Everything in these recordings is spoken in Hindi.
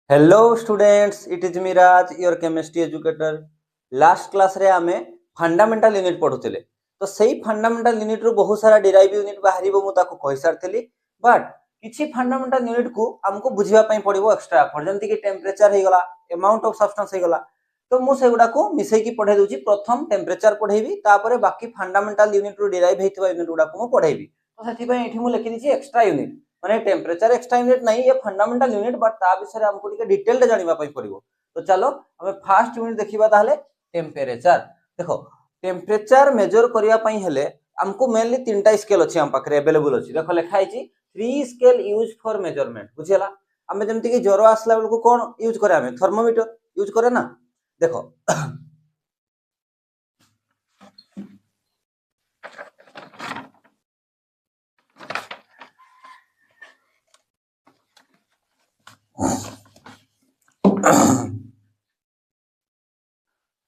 Hello students, it is me Raj, your chemistry educator. Last class रे आमे फंडामेंटल यूनिट पढुतिले। तो सही फंडामेंटल यूनिट रो बहुत सारा डिराइव यूनिट बाहरिबो मु ताको कहि सारथिली। बट किछि फंडामेंटल यूनिट को हमको बुझिबा पई पड़िबो एक्स्ट्रा एफर्ट, जेंति कि टेम्परेचर हे गला, अमाउंट ऑफ सब्सटेंस हे गला। तो मु सेगुडा को मिसै की पढाई दोची। प्रथम टेम्परेचर पढाइबी, तापरे बाकी फंडामेंटल यूनिट रो डिराइव हेतिबा यूनिट गुडा को मु पढाइबी। तो सेति पई एठी मु लिखि दिछि एक्स्ट्रा यूनिट, माने टेम्परेचर एक्स्ट्रा यूनिट नहीं, ये फंडामेंटल यूनिट, बट ता विषय हमको टिके डिटेल रे जानिबा पई पड़िबो। तो चलो हमें फर्स्ट यूनिट देखिबा ताहले टेम्परेचर। देखो टेम्परेचर मेजर करिया पई हेले हमको मेनली तीनटा स्केल अछि हम पाखरे अवेलेबल अछि। देखो लिखा आइछि 3 स्केल यूज फॉर मेजरमेंट। बुझियला हमें जेमति कि ज्वर आसला बेल को कोन यूज करे, हमें थर्मोमीटर यूज करे ना। देखो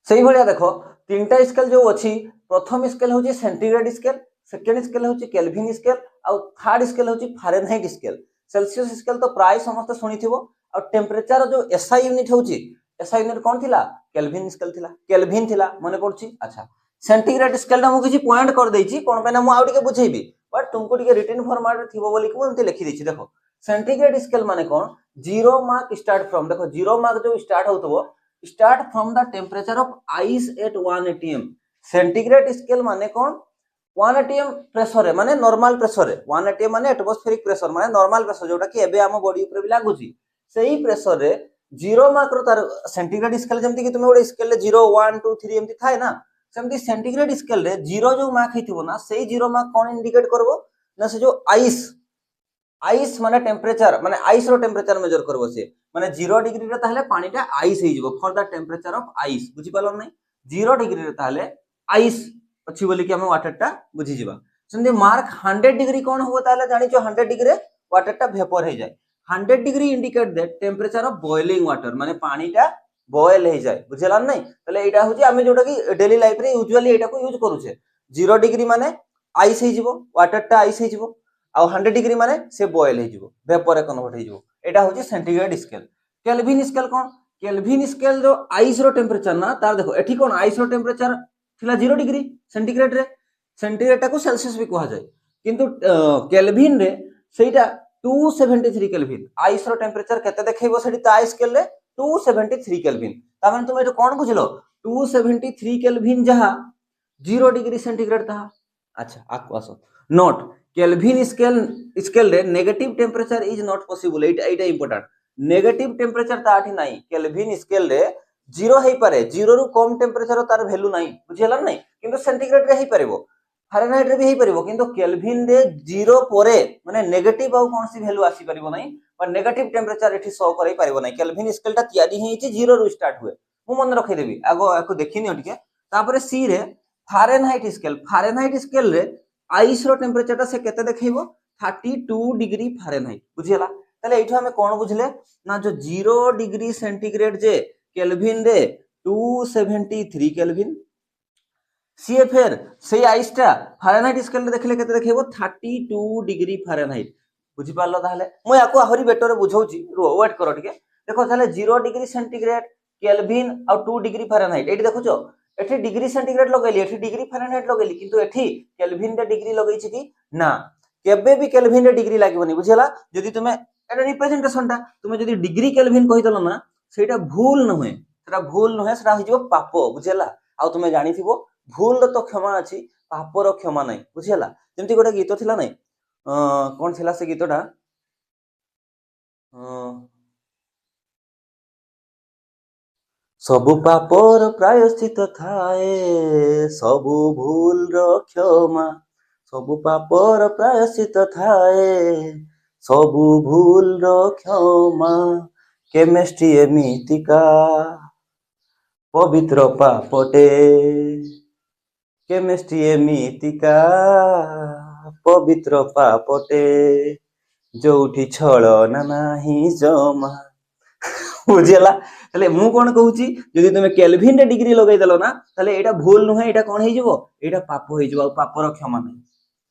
सही भलिया देखो तीनटा स्केल जो अछि। प्रथम स्केल होची सेंटीग्रेड स्केल, सेकंड स्केल होची केल्विन स्केल, और थर्ड स्केल होची फारेनहाइट स्केल। सेल्सियस स्केल तो प्राय समस्त सुनिथिबो। और टेम्परेचर जो एसआई यूनिट होची, एसआई यूनिट कोन थिला? केल्विन स्केल थिला, केल्विन थिला, मने पड़छि। अच्छा सेंटीग्रेड स्केल ना मु किछि पॉइंट कर देछि, कोन पे ना मु आउटिके बुझेबी, बट तुमको टिके रिटन फॉर्मेट रे थिबो बोली कि मु एंति लिखि देछि। देखो सेंटीग्रेड स्केल माने कोन? जीरो मार्क स्टार्ट फ्रॉम, देखो जीरो मार्क जो स्टार्ट होतबो, start from the temperature of ice at 1 atm। Centigrade scale माने कौन? 1 atm प्रेशर है, माने नॉर्मल प्रेशर है। 1 atm माने एटमॉस्फेरिक प्रेशर, माने नॉर्मल प्रेशर जोटा कि एबे हम बॉडी ऊपर भी लागुची। सही प्रेशर रे जीरो मार्क रो तार सेंटीग्रेड स्केल जेमति कि तुमे ओडे स्केल रे 0 1 2 3 एमति थाए ना, सेमति सेंटीग्रेड स्केल रे जीरो जो मार्क हेतिबो ना, सेही जीरो मार्क कोन इंडिकेट करबो ना, से जो आइस, आइस माने टेम्परेचर, माने आइस रो टेम्परेचर मेजर करबो से। माने 0 डिग्री रे ताहले पानीटा आइस हे जिवो, for the temperature of ice. बुझि पालो नै? 0 डिग्री रे ताहले आइस अछि बोली कि हम वाटरटा बुझि जिबा। सेंदे मार्क 100 डिग्री कोन होबो ताहले जानिचो 100 डिग्री रे वाटरटा वेपर हे जाय। 100 degree indicate that temperature of boiling water, माने पानीटा बॉयल हे जाय। बुझिला नै? ताले एटा होची हमें जोटा कि डेली लाइफ रे यूजुअली एटा को यूज करूछे। 0 डिग्री माने आइस हे जिवो, वाटरटा आइस हे जिवो। आ 100 डिग्री माने से बॉयल हे जिवो, वेपर रे कन्वर्ट हे जिवो। एटा होची सेंटीग्रेड स्केल। केल्विन स्केल कोन? केल्विन स्केल जो आइस रो टेम्परेचर ना, तार देखो एठी कोन आइस रो टेम्परेचर थिला 0 डिग्री सेंटीग्रेड रे। सेंटीग्रेड टाको सेल्सियस भी कहा जाय, किंतु केल्विन रे सेटा 273 केल्विन। आइस रो टेम्परेचर केते देखैबो सेठी ता स्केल रे 273 केल्विन। ता माने तुम एटा कोन बुझलो? 273 केल्विन जहा 0 डिग्री सेंटीग्रेड ता। अच्छा आको आसो नोट केल्विन स्केल रे negative temperature is not possible. Etah important. Negative temperature ताठी नाही। केल्विन स्केल रे 0 हे पारे, 0 रु कम टेम्परेचर तार वैल्यू नाही। बुझियला नाही? किंतु सेंटीग्रेड रे हे परिबो, फारेनहाइट रे भी हे परिबो, किंतु केल्विन रे 0 परे माने नेगेटिव आउ कोनसी वैल्यू आसी परिबो नाही, पर नेगेटिव टेम्परेचर एठी शो करै परिबो नाही। केल्विन स्केल ता तयारी हेछि 0 रु स्टार्ट हुए। मु मन रखै देबी, आगो एको देखिनियो टिके। तापरे सी रे फारेनहाइट स्केल। फारेनहाइट स्केल रे आइस रो टेम्परेचर ता से केते देखैबो? 32 डिग्री फारेनहाइट। बुझियला? ताले एठो हमें कोन बुझले ना, जो 0 डिग्री सेंटीग्रेड जे केल्विन रे 273 केल्विन, सीए फेर सेही आइसटा फारेनहाइट स्केल रे देखले केते देखैबो? 32 डिग्री फारेनहाइट। बुझि पारलो? ताहले मु याको आहुरी बेटर बुझौची, रो वेट करो टिके। देखो ताहले 0 डिग्री सेंटीग्रेड केल्विन और 2 डिग्री फारेनहाइट, एठी देखुचो एठी डिग्री सेंटीग्रेड लगैली, एठी डिग्री फारेनहाइट लगैली, किंतु एठी केल्विन रे डिग्री लगैछि कि ना? केबे भी केल्विन रे डिग्री लागबोनी। बुझियला? जदि तुमे एटा रिप्रेजेंटेशनटा तुमे जदि डिग्री केल्विन कहि दलो ना, सेटा भूल न होय, सेटा भूल न होय, सेटा हो जिवो पाप। बुझियला? आ तुमे जानिथिबो भूल तो क्षमा अछि, पापर क्षमा नाही। बुझियला? जेमति गोटे गीत थिला नाही, कोन थिला से गीतटा? सबु पापर प्रायश्चित थाए, सबु भूल रो क्षमा। सबु पापर प्रायश्चित थाए, सबु भूल रो क्षमा। केमिस्ट्री एमितिका पवित्र पापटे, केमिस्ट्री एमितिका पवित्र पापटे, जोठी छळना नाही जमा। बुझियला? ताले मु कोन कहूची, जदि तुमे केल्विन रे डिग्री लगै देलो ना, ताले एटा भूल नुहे, एटा कोन हे जिवो? एटा पाप हे जिवो, आ पापर क्षमा नाही।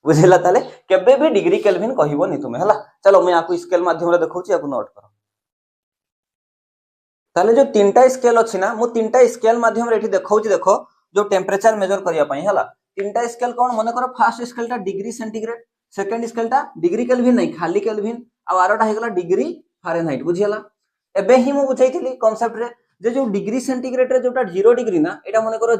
बुझियला? ताले केबे भी डिग्री केल्विन कहिबो नि तुमे। हला चलो मैं याको स्केल माध्यम रे देखौची, याको नोट करो। ताले जो तीनटा स्केल अछि ना मु तीनटा स्केल माध्यम रे एठी देखाउची देखो जो टेम्परेचर मेजर करिया पई हला तीनटा स्केल कोन मने करो फर्स्ट स्केल टा डिग्री सेंटीग्रेड सेकंड स्केल टा डिग्री केल्विन नहीं खाली केल्विन आ आरोटा हे गला डिग्री फारेनहाइट बुझियला एबे ही मु बुझाइथिली कांसेप्ट रे जे जो डिग्री सेंटीग्रेड रे जोटा 0 डिग्री ना एटा मने करो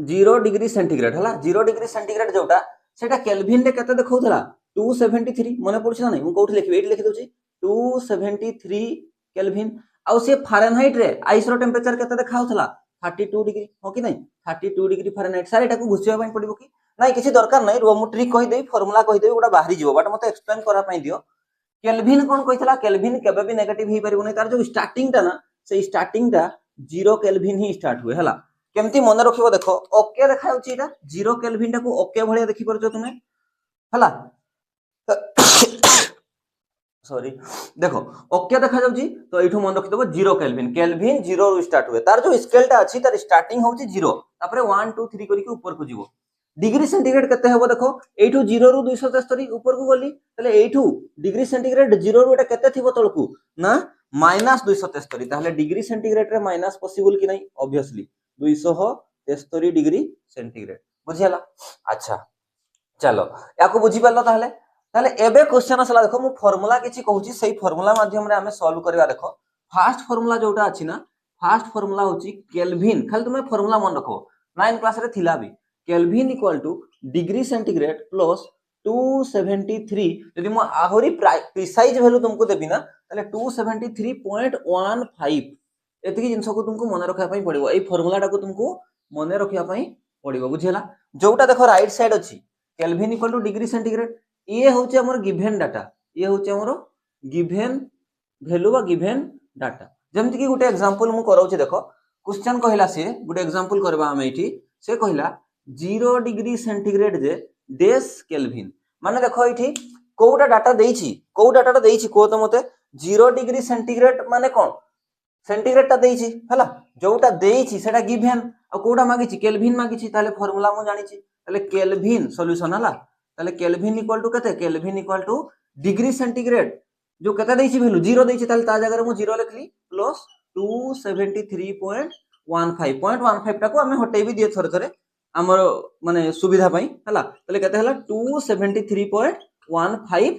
0 डिग्री सेंटीग्रेड हला 0 डिग्री सेंटीग्रेड जोटा सेटा केल्विन रे केते देखाउतला 273 मने पड़छ ना नहीं मु कोठी लिखबे एठी लिखि दोची 273 केल्विन आउ से फारेनहाइट रे आइस रो टेम्परेचर केते देखाउतला 32 डिग्री हो कि नहीं 32 डिग्री फारेनहाइट सारे एटा को बुझिया पई पड़िबो कि नहीं किसी दरकार नहीं रो मु ट्रिक कहि देई फार्मूला कहि देई ओटा बाहरी जीवो बट मते एक्सप्लेन करा पई दियो केल्विन कोन कहितला केल्विन केबे भी नेगेटिव ही परिबो नहीं तार जो स्टार्टिंग टा ना से स्टार्टिंग टा 0 केल्विन ही स्टार्ट हुए हला केमती मन रखिबो देखो ओके देखाउची एटा 0 केल्विन टा को ओके भलिया देखि परछो तुमे हला सॉरी देखो ओके देखा जाउची तो एठू मन रखि देबो 0 केल्विन केल्विन 0 रु स्टार्ट हुए तार जो स्केल टा अछि तार स्टार्टिंग होउची 0 तापरे 1 2 3 करी के ऊपर को जीवो डिग्री सेंटीग्रेड केते हेबो देखो एठू 0 रु 273 ऊपर को गली तले एठू डिग्री सेंटीग्रेड 0 रु एटा केते थिबो तळकू ना -273 ताहले डिग्री सेंटीग्रेड रे माइनस पॉसिबल कि नहीं ऑब्वियसली 273 डिग्री सेंटीग्रेड बुझियला अच्छा चलो याको बुझी पालो ताहले ताहले एबे क्वेश्चन असला देखो मु फार्मूला किछि कहूची सही फार्मूला माध्यम रे हमें सॉल्व करबा देखो फर्स्ट फार्मूला जोटा अछि ना फर्स्ट फार्मूला होची केल्विन खाली तुमे फार्मूला मन रखो 9 क्लास रे थिला भी kelvin equal two degree centigrade plus 273 यदि मु आहुरी प्रिसाइज वैल्यू तुमको देबी ना ताले 273.15 एतिकी जिंस को तुमको मन रखा पई पड़िबो एई फार्मूला टा को तुमको मन रखिया पई पड़िबो बुझियला जोटा देखो राइट साइड अछि kelvin equal two degree centigrade ये होचे हमर गिवन डाटा ये होचे हमर गिवन वैल्यू बा गिवन डाटा जेमति कि गुटे एग्जांपल मु कराउची देखो क्वेश्चन कहिला से गुटे एग्जांपल करबा हम एठी से कहिला 0 डिग्री सेंटीग्रेड जे डेस केल्विन माने देखो एठी कोउटा डाटा देइची को डाटा देइची को तो मते 0 डिग्री सेंटीग्रेड माने कोन सेंटीग्रेड ता देइची हला जोटा देइची सेटा गिवन आ कोउटा मागिची केल्विन मागिची ताले फार्मूला मु जानिची ताले केल्विन सॉल्यूशन हला ताले केल्विन इक्वल टू कते kelvin equal two degree centigrade जो कते देइची वैल्यू 0 देइची ताले ता जगह रे मु 0 लिखली प्लस 273.15 टाको हमें हटै भी दिए थरे थरे हमर माने सुविधा पई हला ताले कते हला 273.15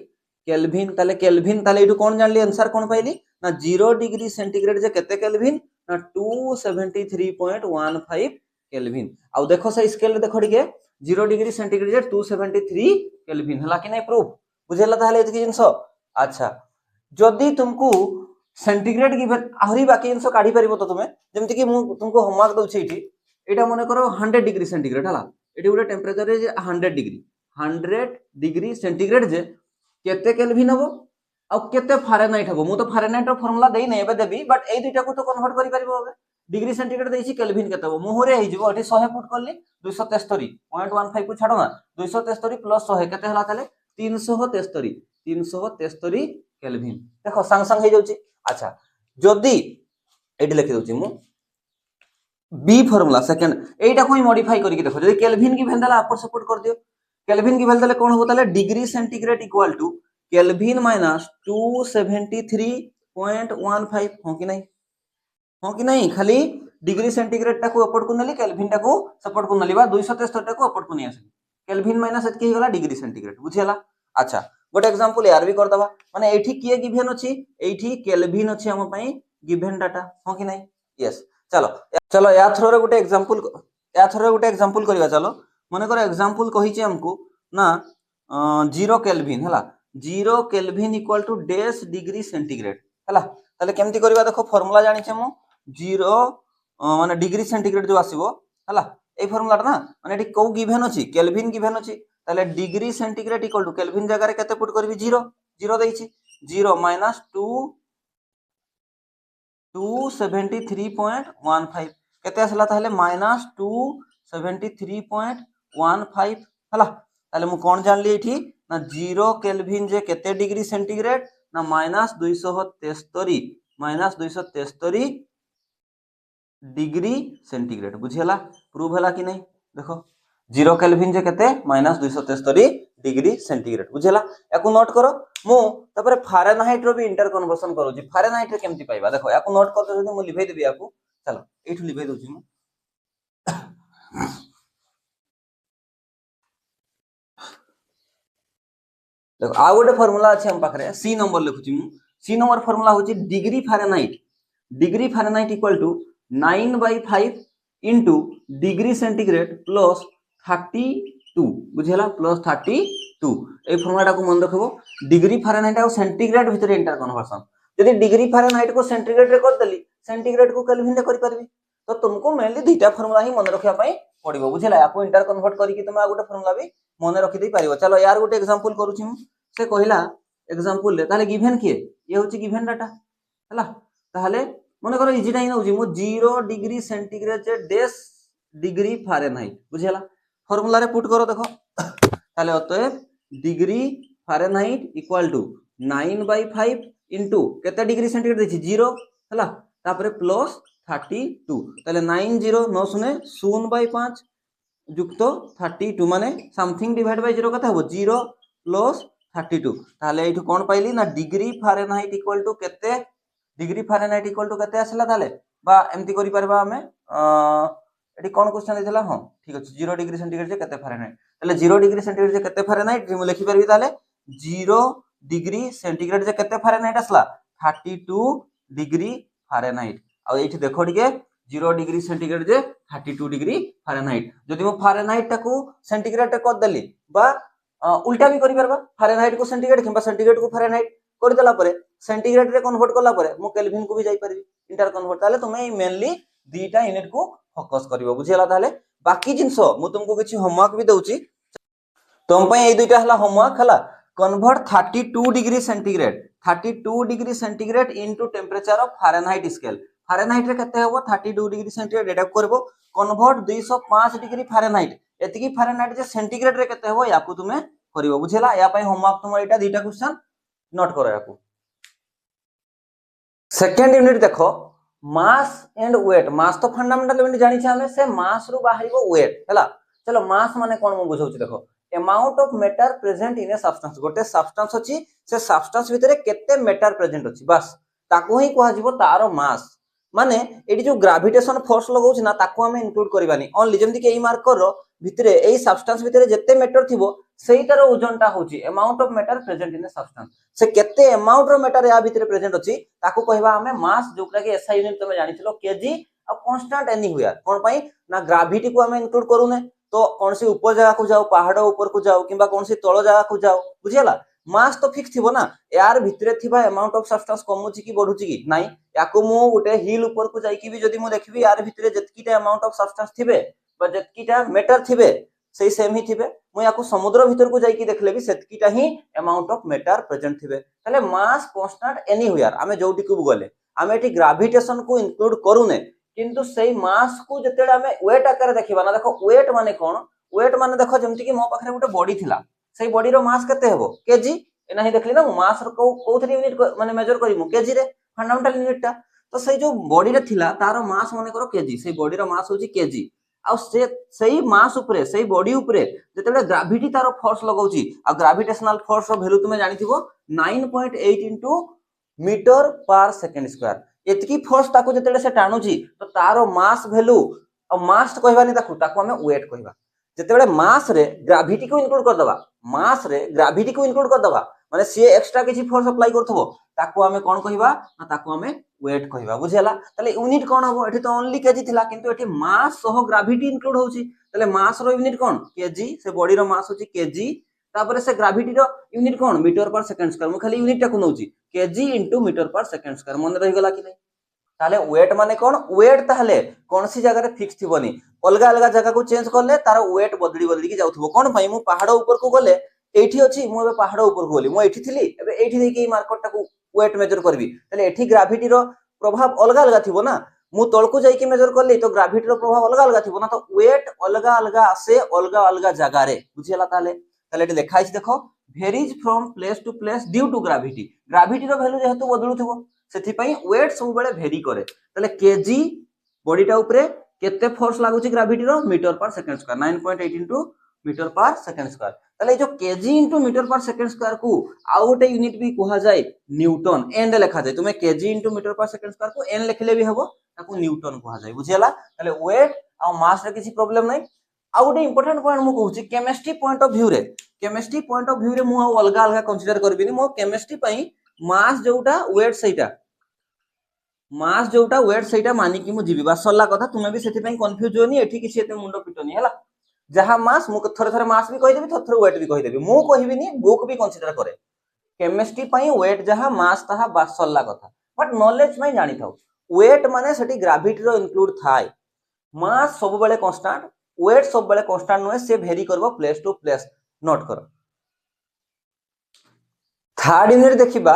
केल्विन ताले इटू कोन जानली आंसर कोन पाइली ना 0 डिग्री सेंटीग्रेड जे कते केल्विन ना 273.15 केल्विन आ देखो से स्केल रे देखो ठीक है 0 डिग्री सेंटीग्रेड जे 273 केल्विन हला कि नै प्रूफ बुझेला ताले एतकी जिंस अच्छा जदी तुमको सेंटीग्रेड गिवन आहुरी बाकी जिंस काढी परिबो तो तुमे जेमति कि मु तुमको होमवर्क दउछि एठी एटा मने करो 100 डिग्री सेंटीग्रेड हला एठी गुटे टेम्परेचर जे 100 डिग्री सेंटीग्रेड जे केते केल्विन हबो आ केते फारेनहाइट हबो मु तो फारेनहाइट रो फार्मूला देई नै एबे देबी बट ए दुइटा को तो कन्वर्ट करि परिबो होबे डिग्री सेंटीग्रेड देइछि केल्विन केते हबो मुहरे हे जिवो एठी 100 पुट करली 273.15 को छाडो ना 273 प्लस 100 केते हला ताले 373 केल्विन देखो संग संग हे जाउची अच्छा जदी एठी लिखि दोची मु बी फार्मूला सेकंड एटा कोई मॉडिफाई करके देखो जदी केल्विन की वैल्यू देला अपर सपोर्ट कर दियो केल्विन की वैल्यू देले कोन होबो ताले degree centigrade equal to Kelvin minus 273.15 हो कि नहीं खाली डिग्री सेंटीग्रेड टाको अपर को नली केल्विन टाको सपोर्ट को नली बा 273 टाको अपर को नि आसे केल्विन माइनस एतकी गला डिग्री सेंटीग्रेड बुझियला अच्छा गोटे एग्जांपल यार भी कर दबा माने एठी किए गिवन अछि एठी केल्विन अछि हम पई गिवन डाटा हो कि नहीं यस चलो चलो या थ्रो रे गोटे एग्जांपल करबा चलो माने कर एग्जांपल कहि छी हमको ना 0 केल्विन हला 0 केल्विन इक्वल टू डेस डिग्री सेंटीग्रेड हला ताले केमती करबा देखो फार्मूला जानि छी हम 0 माने डिग्री सेंटीग्रेड जो आसीबो हला ए फार्मूला ना माने एठी को गिवन अछि केल्विन गिवन अछि ताले degree centigrade equal to Kelvin जगह रे केते पुट करबी 0 देइछि 0 माइनस 273.15 केते असला ताले माइनस 273.15 हला ताले मु कोन जानली एठी ना 0 केल्विन जे केते डिग्री सेंटीग्रेड ना -273 डिग्री सेंटीग्रेड बुझियला प्रूव हला कि नहीं देखो 0 केल्विन जे केते -273 डिग्री सेंटीग्रेड बुझेला याकू नोट करो मु तापर फारेनहाइट रो भी इंटर कन्वर्सन करूची फारेनहाइट रे केमती पाइबा देखो याकू नोट करतो जदी मु लिखै देबी याकू चलो एठू लिखै दोची मु देखो आ गोटे फार्मूला अछि हम पाखरे सी नंबर लिखुची मु सी नंबर फार्मूला होची degree Fahrenheit equal to 9/5 into degree centigrade plus 32 बुझेला प्लस 32 ए फॉर्मूला को मन रखबो डिग्री फारेनहाइट और सेंटीग्रेड भीतर इंटर कन्वर्सन यदि डिग्री फारेनहाइट को सेंटीग्रेड रे कर देली सेंटीग्रेड को केल्विन रे कर परबी तो तुमको मेनली दुईटा फार्मूला ही मन रखिया पई पड़िबो बुझेला याको इंटर कन्वर्ट करी कि तुम आ गोटे फार्मूला भी मन रखि दे पारिबो चलो यार गोटे एग्जांपल करूची मु से कहिला एग्जांपल ले ताले गिवन किए ये होची गिवन डाटा हला ताले मन करो इजी टाइम होची मु 0 डिग्री सेंटीग्रेड जे डेस डिग्री फारेनहाइट बुझेला फार्मूला रे पुट करो देखो ताले अतएव degree Fahrenheit equal to 9/5 into केते डिग्री सेंटीग्रेड देछि 0 हला तापर प्लस 32 ताले 90 9 सुने 0/5 युक्त 32 माने समथिंग डिवाइड बाय 0 कथा हो 0 प्लस 32 ताले एठु कोन पाइली ना डिग्री फारेनहाइट इक्वल टू केते आसला ताले बा एमती करि परबा हमें एठी कोन क्वेश्चन देला हां ठीक अछि 0 डिग्री सेंटीग्रेड जे केते फारेनहाइट ताले 0 डिग्री सेंटीग्रेड जे केते फारेनहाइट मु लिखि परबी ताले 0 डिग्री सेंटीग्रेड जे केते फारेनहाइट आसला 32 डिग्री फारेनहाइट आ एठी देखो टिके 0 डिग्री सेंटीग्रेड जे 32 डिग्री फारेनहाइट जदि मु फारेनहाइट टाकू सेंटीग्रेड टे कर देली बा उल्टा भी करि परबा फारेनहाइट को सेंटीग्रेड किबा सेंटीग्रेड को फारेनहाइट कर देला परे सेंटीग्रेड रे कन्वर्ट करला परे मु केल्विन को भी जाई परबी इंटर कन्वर्ट ताले तुमे मेनली दीटा यूनिट को फोकस करिवो बुझियला ताले बाकी जिंसो मु तुमको किछि होमवर्क भी दउची तुम पय ए दुइटा हला होमवर्क हला convert 32 degree centigrade into temperature of Fahrenheit scale Fahrenheit रे कते होबो 32 डिग्री सेंटीग्रेड एटा करबो कन्वर्ट 205 डिग्री फारेनहाइट एतिकी फारेनहाइट जे सेंटीग्रेड रे कते होबो याकू तुमे करिवो बुझियला या पय होमवर्क तुम एटा दुइटा क्वेश्चन नोट करो याकू सेकंड यूनिट देखो मास एंड वेट मास तो फंडामेंटल यूनिट जानि छ हमें से मास रु बाहरिबो वेट हला चलो मास माने कोन मु बुझौची देखो amount of matter present in a substance गोटे सब्सटेंस अछि से सब्सटेंस भितरे केते मैटर प्रेजेंट अछि बस ताको ही कहै जिवो तारो मास माने एडी जो ग्रेविटेशन फोर्स लगाउछ ना ताको हमें इंक्लूड करबानी ओनली जेमति के ई मार्कर रो भितरे एई सब्सटेंस भितरे जत्ते मैटर थिबो सेइटार ओजनटा होची amount of matter present in a substance से केते अमाउंट रो मैटर या भितरे प्रेजेंट अछि ताको कहबा हमें मास जोकरा के एसआई यूनिट तमे जानिथिलो केजी आ कांस्टेंट एनीवेयर कोन पई ना ग्रेविटी को हमें इंक्लूड करूने तो कौन सी ऊपर जगह को जाओ पहाड़ ऊपर को जाओ किबा कौन सी तळ जगह को जाओ बुझियला मास तो फिक्स थिबो ना यार भितरे थिबा अमाउंट ऑफ सब्सटेंस कमुची की बढ़ुची की नाही याको मु गुटे हिल ऊपर को जाई की भी जदी मु देखबी यार भितरे जतकीटा अमाउंट ऑफ सब्सटेंस थिबे बा जतकीटा मैटर थिबे सेही सेम ही थिबे मु याको समुद्र भीतर को जाई की देखले भी सेतकीटा ही अमाउंट ऑफ मैटर प्रेजेंट थिबे तले मास कांस्टेंट एनीवेयर आमे जोटी को गले आमे एठी ग्रेविटेशन को इंक्लूड करूने किंतु सेही मास को जतेडा आमे वेट आकार देखिबा ना देखो वेट माने कोन वेट माने देखो जेमति कि मो पाखरे गुटे बॉडी थिला सेही बॉडी रो मास केते हेबो केजी एना ही देखली ना मास रो कोथरी यूनिट माने मेजर करिमु केजी रे फंडामेंटल यूनिट ता तो सेही जो बॉडी रे थिला तारो मास माने करो केजी सेही बॉडी रो मास होची केजी आ सेही मास ऊपरे सेही बॉडी ऊपरे जतेबे ग्रेविटी तारो फोर्स लगाउची आ ग्रेविटेशनल फोर्स रो वैल्यू तुमे जानिथिबो 9.8 इनटू मीटर पर सेकंड स्क्वायर एतकी फोर्स ताको जतेबे से टाणुची तो तारो मास वैल्यू आ मास कहबानी ताको हमें वेट कहबा जतेबे मास रे ग्रेविटी को इंक्लूड कर दबा मास रे ग्रेविटी को इंक्लूड कर दबा माने सी एक्स्ट्रा किछि फोर्स अप्लाई करथबो ताको हमें कोन कहबा ना ताको हमें वेट कहबा बुझियला तले यूनिट कोन हबो एठी तो ओनली केजी थिला किंतु एठी मास सह ग्रेविटी इंक्लूड होउची तले मास रो यूनिट कोन केजी से बॉडी रो मास होची केजी तापर से ग्रेविटी रो यूनिट कोन मीटर पर सेकंड स्क्वायर मु खाली यूनिट टाको नउची केजी इनटू मीटर पर सेकंड स्क्वायर मन रहि गला कि नै ताले वेट माने कोन वेट ताले कोन सी जगह रे फिक्स थिबोनी अलगा अलगा जगह को चेंज करले तार वेट बदली की जाउथबो कोन भाई मु पहाड़ ऊपर को गले एठी अछि मु पहाड़ ऊपर को गली मु एठी थिली एबे एठी देकी मार्कर टाको वेट मेजर करबी ताले एठी ग्रेविटी रो प्रभाव अलगा अलगा थिबो ना मु तळ को जाई की मेजर करले तो ग्रेविटी रो प्रभाव अलगा अलगा थिबो ना तो वेट अलगा अलगा आसे अलगा अलगा जगह रे बुझियला ताले एठी लिखा अछि देखो varies from place to place due to gravity रो वैल्यू जेहेतु बदलुथिबो सेथि पई वेट सब बेले वेरी करे ताले केजी बॉडीटा ऊपरे केते फोर्स लागुची ग्रेविटी रो मीटर पर सेकंड स्क्वायर 9.8 इनटू मीटर पर सेकंड स्क्वायर ताले जो केजी इनटू मीटर पर सेकंड स्क्वायर को आउ गोटे यूनिट भी कहा जाए न्यूटन एन लिखा जाए तुमे केजी इनटू मीटर पर सेकंड स्क्वायर को एन लिखले भी हबो ताको न्यूटन कहा जाए बुझियला ताले वेट आ मास रे किसी प्रॉब्लम नै आ गोटे इंपोर्टेंट पॉइंट मु कहूची केमिस्ट्री पॉइंट ऑफ व्यू रे मु अलगा अलगा कंसीडर करबिनी मो केमिस्ट्री पई मास जोटा वेट सहीटा मानी कि मु जीवी बस सरला कथा तुमे भी सेति पई कंफ्यूज होनी एठी किसी एते मुंडो पिटोनी हला जहां मास मु थरे थरे मास भी कहि देबी थरे थरे वेट भी कहि देबी मु कहिबिनी बुक भी कंसीडर करे केमिस्ट्री पई वेट जहां मास तहा बस सरला कथा बट नॉलेज पई जानि थाउ वेट माने सेठी ग्रेविटी रो इंक्लूड थाय मास सब बेले कांस्टेंट वेट सब बेले कांस्टेंट नय से वेरी करबो प्लेस टू प्लेस नोट करो थर्ड यूनिट देखिबा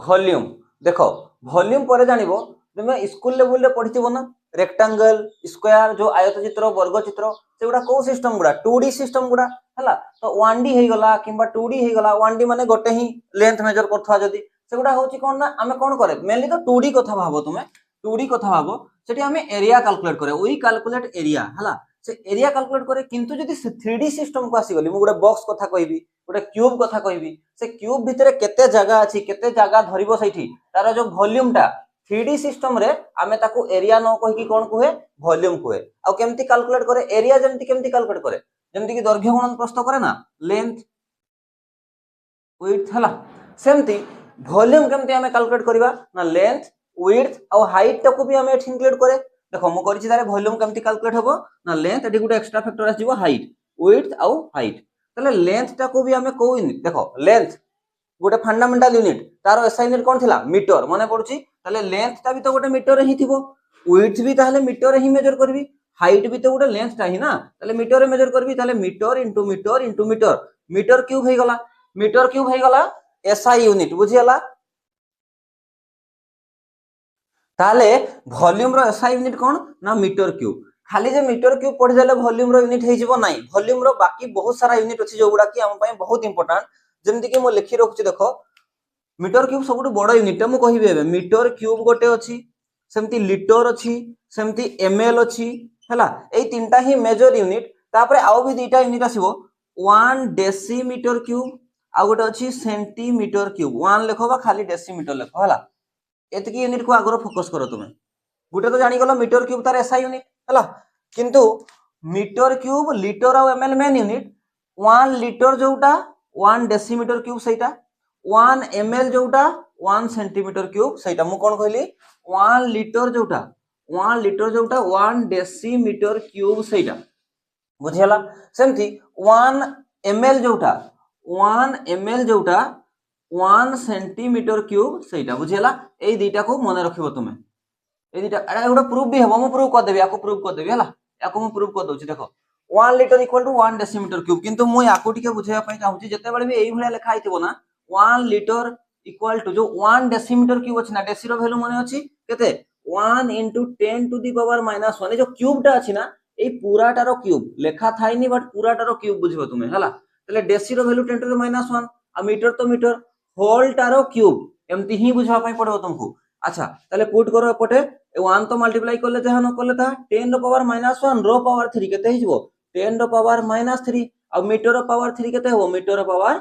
वॉल्यूम देखो वॉल्यूम पर जानिबो तुमे स्कूल लेवल रे पढिथिबो ना रेक्टेंगल स्क्वायर जो आयत चित्र वर्ग चित्र सेगुडा को सिस्टम गुडा 2D सिस्टम गुडा हला तो 1D हे गला किबा 2D हे गला 1D माने गोटे ही लेंथ मेजर करथवा जदी सेगुडा होची कोन ना हमें कोन करे मेनली तो 2D कथा भाबो तुमे 2D कथा भाबो सेठी हमें एरिया कैलकुलेट करे वी कैलकुलेट एरिया हला से एरिया कैलकुलेट करे किंतु जदी 3D सिस्टम को आसी गली मु गोटे बॉक्स कथा कहबी गोटे क्यूब कथा कहबी से क्यूब भितरे केते जगह अछि केते जगह धरिबो सेठी तार जो वॉल्यूम टा 3D सिस्टम रे आमे ताको एरिया न कहि कि कोन कुहे वॉल्यूम कुहे आ केमती कैलकुलेट करे एरिया जेमती केमती कैलकुलेट करे जेमती कि दैर्घ्य गुणन प्रस्थ करे ना लेंथ विड्थ हला सेमती वॉल्यूम केमती आमे कैलकुलेट करबा ना लेंथ विड्थ और हाइट टाको भी आमे इंक्लूड करे देखो मु करिछि तारे वॉल्यूम केमती कैलकुलेट हबो ना लेंथ एटी गुटे एक्स्ट्रा फैक्टर आसीबो हाइट विड्थ और हाइट तले लेंथ टाको भी आमे को देखो लेंथ गोटे फंडामेंटल यूनिट तार एसआई यूनिट कोन थिला मीटर माने पडुची ताले लेंथ ता भी तो गोटे मीटर रे ही थिबो विड्थ भी ताले मीटर रे ही मेजर करबी हाइट भी तो गोटे लेंथ ता ही ना ताले मीटर रे मेजर करबी ताले meter into meter into meter meter cube हे गला एसआई यूनिट बुझियला ताले वॉल्यूम रो एसआई यूनिट कोन ना मीटर क्यूब खाली जे मीटर क्यूब पढि देले वॉल्यूम रो यूनिट हे जिवो नाही वॉल्यूम रो बाकी बहुत सारा यूनिट अछि जो गुडा की हम पई बहुत इंपोर्टेंट जेमति कि मो लिखि रखुची देखो मीटर क्यूब सबुठ बड़ यूनिट मु कहिबे एबे मीटर क्यूब गोटे अछि सेमति लिटर अछि सेमति एमएल अछि हला एई तीनटा ही मेजर यूनिट तापरे आउ भी दुईटा यूनिट आसीबो 1 डेसीमीटर क्यूब आ गोटे अछि सेंटीमीटर क्यूब 1 लेखबा खाली डेसीमीटर लेखो हला एतकी यूनिट को आगरो फोकस करो तुमे गोटे तो जानि गलो मीटर क्यूब तार एसआई यूनिट हला किंतु मीटर क्यूब लिटर आ एमएल मेन यूनिट 1 लिटर जोटा 1 डेसीमीटर क्यूब सेटा 1 ml जोटा 1 सेंटीमीटर क्यूब सेटा मु कोन कहली 1 लिटर जोटा 1 डेसीमीटर क्यूब सेटा बुझियला सेमती 1 ml जोटा 1 सेंटीमीटर क्यूब सेटा बुझियला एई दुईटा को मने रखिबो तुमे एई दुईटा एटा गोटे प्रूफ भी हबो मु प्रूफ कर देबी याको प्रूफ कर देबी हला याको मु प्रूफ कर दोची देखो 1 litre equal to 1 decimetre cube किंतु मु याको टिके बुझाइबा पई चाहूची जते बेले भी एई भलिया लेखा आइथिबो ना 1 लिटर इक्वल टू जो 1 डेसीमीटर क्यूब अछि ना डेसी रो वैल्यू माने अछि केते 1 into 10 to the power -1 ए जो क्यूब टा अछि ना ए पूराटा रो क्यूब लेखा थाइनी बट पूराटा रो क्यूब बुझिबो तुमे हला तले डेसी रो वैल्यू 10 to the -1 आ मीटर तो मीटर होल टा रो क्यूब एम्ति ही बुझवा पई पड़ो तुमको अच्छा तले पुट करो एपटे 1 तो मल्टीप्लाई करले जहा न करले ता 10 रो पावर -1 रो पावर 3 केते हिजबो 10 रो पावर -3 आ मीटर रो पावर 3 केते हो मीटर रो पावर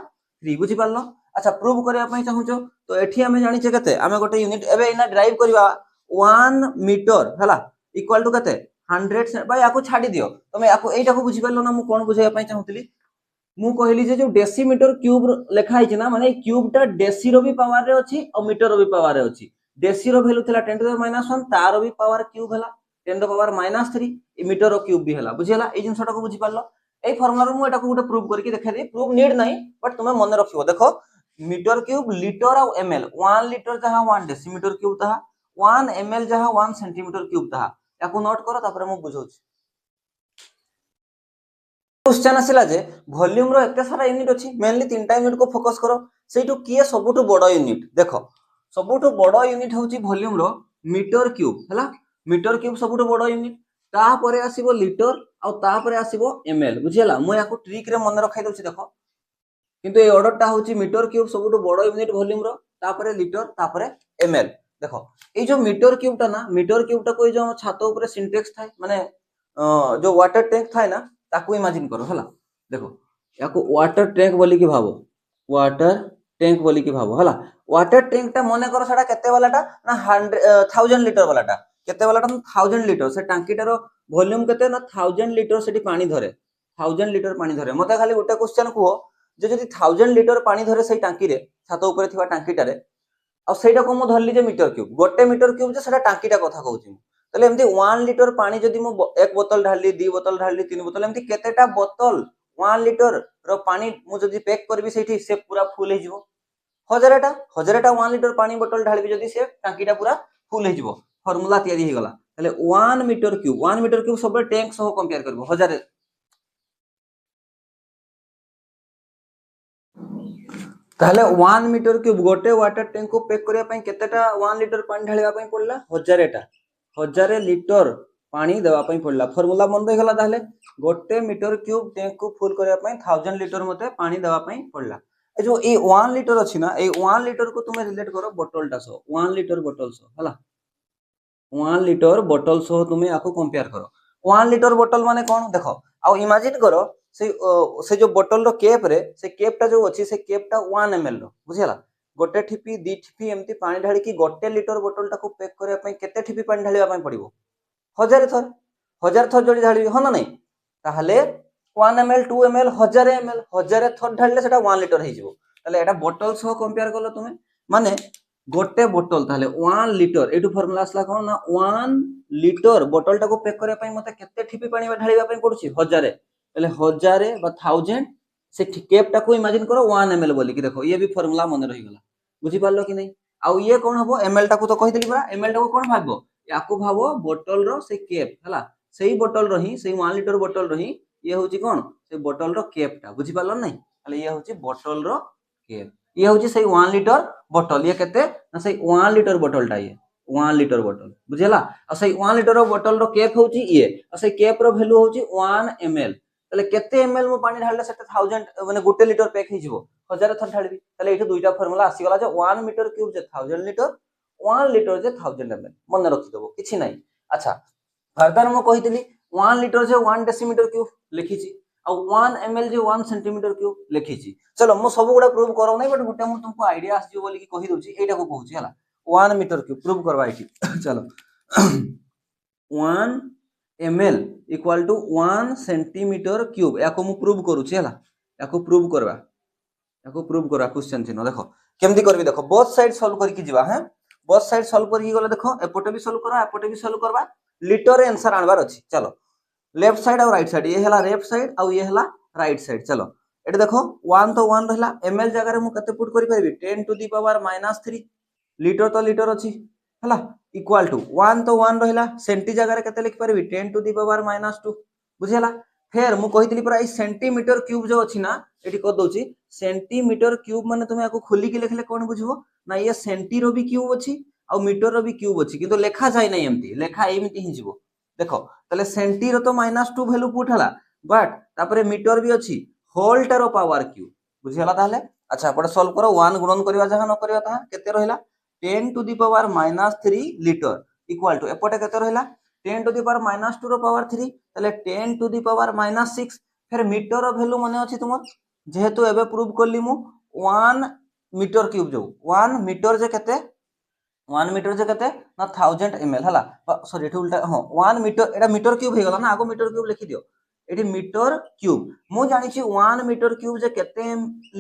3 बुझि पारलो अच्छा प्रूव करिया पई चाहूचो तो एठी हमें जानि छे केते हमें गोटे यूनिट एबे इना ड्राइव करबा 1 मीटर हला इक्वल टू केते 100 भाई याको छाडी दियो तमे याको एटा को बुझि पारलो ना मु कोन बुझाइया पई चाहूतली मु कहली जे जो डेसीमीटर क्यूब लेखा हिच ना माने क्यूब टा डेसी रो भी पावर रे अछि और मीटर रो भी पावर रे अछि डेसी रो वैल्यू थिला 10 to the -1 तारो भी पावर क्यूब हला 10 to the power -3 ई मीटर रो क्यूब भी हला बुझियला ए जिंसटा को बुझि पारलो ए फार्मूला रो मु एटा को गोटे प्रूव करके देखा दे प्रूव नीड नाही बट तुमे मन रखिबो देखो मीटर क्यूब लिटर और एमएल 1 लिटर जहां 1 डेसीमीटर क्यूब तहा 1 ml जहां 1 सेंटीमीटर क्यूब तहा याको नोट करो तापर मु बुझौछि क्वेश्चन आसिला जे वॉल्यूम रो एते सारा यूनिट अछि मेनली तीनटा यूनिट को फोकस करो सेटू किए सबुटु बडो यूनिट देखो सबुटु बडो यूनिट होछि वॉल्यूम रो मीटर क्यूब हला मीटर क्यूब सबुटु बडो यूनिट ता परे आसीबो लिटर और ता परे आसीबो एमएल बुझियला मु याको ट्रिक रे मन रखाइ दोछि देखो किंतु ए ऑर्डर टा होछि मीटर क्यूब सबुटु बडो यूनिट वॉल्यूम रो ता परे लिटर ता परे एमएल देखो ए जो मीटर क्यूब टा ना मीटर क्यूब टा को ए जो छातो ऊपर सिंटेक्स थाय माने जो वाटर टैंक थाए ना ताकू इमेजिन करो हला देखो याको वाटर टैंक बोली कि भाबो वाटर टैंक बोली कि भाबो हला वाटर टैंक टा मने करो सेटा केते वालाटा ना 1000 लीटर वालाटा केते वालाटा 1000 लीटर से टांकीटार वॉल्यूम केते ना 1000 लीटर सेठी पानी धरे 1000 लीटर पानी धरे मते खाली गोटे क्वेश्चन कुहो जे जदि 1000 लीटर पानी धरे सेई टांकी रे छात ऊपर थिबा टांकीटारे आ सेटा को मु धरली जे मीटर क्यूब गोटे मीटर क्यूब जे सेटा टांकीटा कथा कहूची ताले एमती 1 लीटर पानी जदि मु एक बोतल ढाली 2 बोतल ढाली 3 बोतल एमती केतेटा बोतल 1 लीटर रो पानी मु जदि पैक करबी सेठी से पूरा फुल हे जिवो हजारटा 1 लीटर पानी बोतल ढालबी जदि से टांकीटा पूरा फुल हे जिवो फार्मूला तयारी हे गला ताले 1 मीटर क्यूब सब टैंक सह कंपेयर करबो हजार ताहले 1 मीटर क्यूब गोटे वाटर टैंक को पैक करिया पई केतेटा 1 लीटर पानी ढालिया पई पड़ला 1000 लीटर पानी देवा पई पड़ला फार्मूला मन रही गला ताहले गोटे मीटर क्यूब टैंक को फुल करिया पई 1000 लीटर मते पानी देवा पई पड़ला ए जो ए 1 लीटर अछि ना ए 1 लीटर को तुमे रिलेट करो बोतलटा सो 1 लीटर बोतल सो हला 1 लीटर बोतल सो तुमे आको कंपेयर करो 1 लीटर बोतल माने कोन देखो आ इमेजिन करो से जो बोतल रो केप रे से केपटा जो अछि से केपटा 1 ml रो बुझियला गोटे ठिपी दी ठिपी एमती पानी ढाली कि गोटे लीटर बोतलटा को पैक करिया पई केते ठिपी पानी ढालिया पई पड़िबो 1000 थर जडी ढाली हो ना नहीं ताहले 1 ml 2 ml 1000 थर ढालले सेटा 1 लीटर हे जिवो ताले एटा बोतल सह कंपेयर करलो तुमे माने गोटे बोतल ताहले 1 लीटर एटू फार्मूला आसला कोन ना 1 लीटर बोतलटा को पैक करिया पई मते केते ठिपी पानी ढालिया पई पडुची 1000 ताहले 1000 बा 1000 से केपटा को इमेजिन करो 1 ml बोली कि देखो ये भी फार्मूला मन रही गला बुझी पारलो कि नहीं आउ ये कोन हबो ml टा को तो कहि देली बरा ml टा को कोन भाबो याको भाबो बोतल रो से केप हला सेही बोतल रही सेही 1 लीटर बोतल रही ये होची कोन से बोतल रो केपटा बुझी पारलो नहीं ताले ये होची बोतल रो केप ये होची सेही 1 लीटर बोतल ये केते ना सेही 1 लीटर बोतलटा ये 1 लीटर बोतल बुझियला आ सेही 1 लीटर रो बोतल रो केप होची ये आ सेही केप रो वैल्यू होची 1 ml ताले केते ml मु पानी ढालले सेटा 1000 माने गोटे लीटर पैक हे जिवो 1000 थर ढालबी ताले एठी दुईटा फार्मूला आसी गला जे 1 मीटर क्यूब जे 1000 लीटर 1 लीटर जे 1000 ml मन रखि देबो किछि नाही अच्छा फर्दर मु कहितली 1 लीटर जे 1 डेसीमीटर क्यूब लिखिछि आ 1 ml जे 1 सेंटीमीटर क्यूब लिखिछि चलो मु सब गुडा प्रूव करौ नै बट गुटे मु तुमको आईडिया आसी बोली कि कहि दोछि एटा को कहूछि हला 1 मीटर क्यूब प्रूव करबा एठी चलो 1 ml equal to 1 centimetre cube याको मु प्रूव करूछि हला याको प्रूव करबा क्वेश्चन चिन्ह देखो केमती करबी देखो बोथ साइड सॉल्व करके जिबा हैं बोथ साइड सॉल्व करके गले देखो एपोटे भी सॉल्व करबा एपोटे भी सॉल्व करबा लीटर रे आंसर आनबार अछि चलो लेफ्ट साइड और राइट साइड ये हला लेफ्ट साइड और ये हला राइट साइड चलो एटे देखो 1 तो 1 रहला ml जगह रे मु कते पुट करि परबी 10 टू द पावर -3 लीटर तो लीटर अछि हला इक्वल टू 1 तो 1 रहला सेंटी जगह रे कते लिख परबी 10 टू द पावर -2 बुझियला फेर मु कहितली पूरा ई सेंटीमीटर क्यूब जो अछि ना एठी क दोछि सेंटीमीटर क्यूब माने तुमे आको खोली के लिखले कोन बुझबो ना ये सेंटी रो भी क्यूब अछि आ मीटर रो भी क्यूब अछि किंतु लेखा जाय नै एमती लेखा एमती हि जिवो देखो तले सेंटी रो तो -2 वैल्यू पुट हला बट तापरे मीटर भी अछि होल टा रो पावर क्यूब बुझियला ताहले अच्छा पड़े सॉल्व करो 1 गुणन करबा जहा न करबा ता केते रहला 10 to the power -3 litre equal to एपोटे केते रहला 10 टू द पावर -2 रो पावर 3 तले 10 टू द पावर -6 फिर मीटर रो वैल्यू माने अछि तुमर जेहेतु एबे प्रूव करली मु 1 मीटर क्यूब जो 1 मीटर जे केते 1 मीटर जे केते ना 1000 ml हला सॉरी एठी उल्टा हां 1 मीटर एटा मीटर क्यूब हे गला ना आगो मीटर क्यूब लिखि दियो एठी मीटर क्यूब मु जानि छी 1 मीटर क्यूब जे केते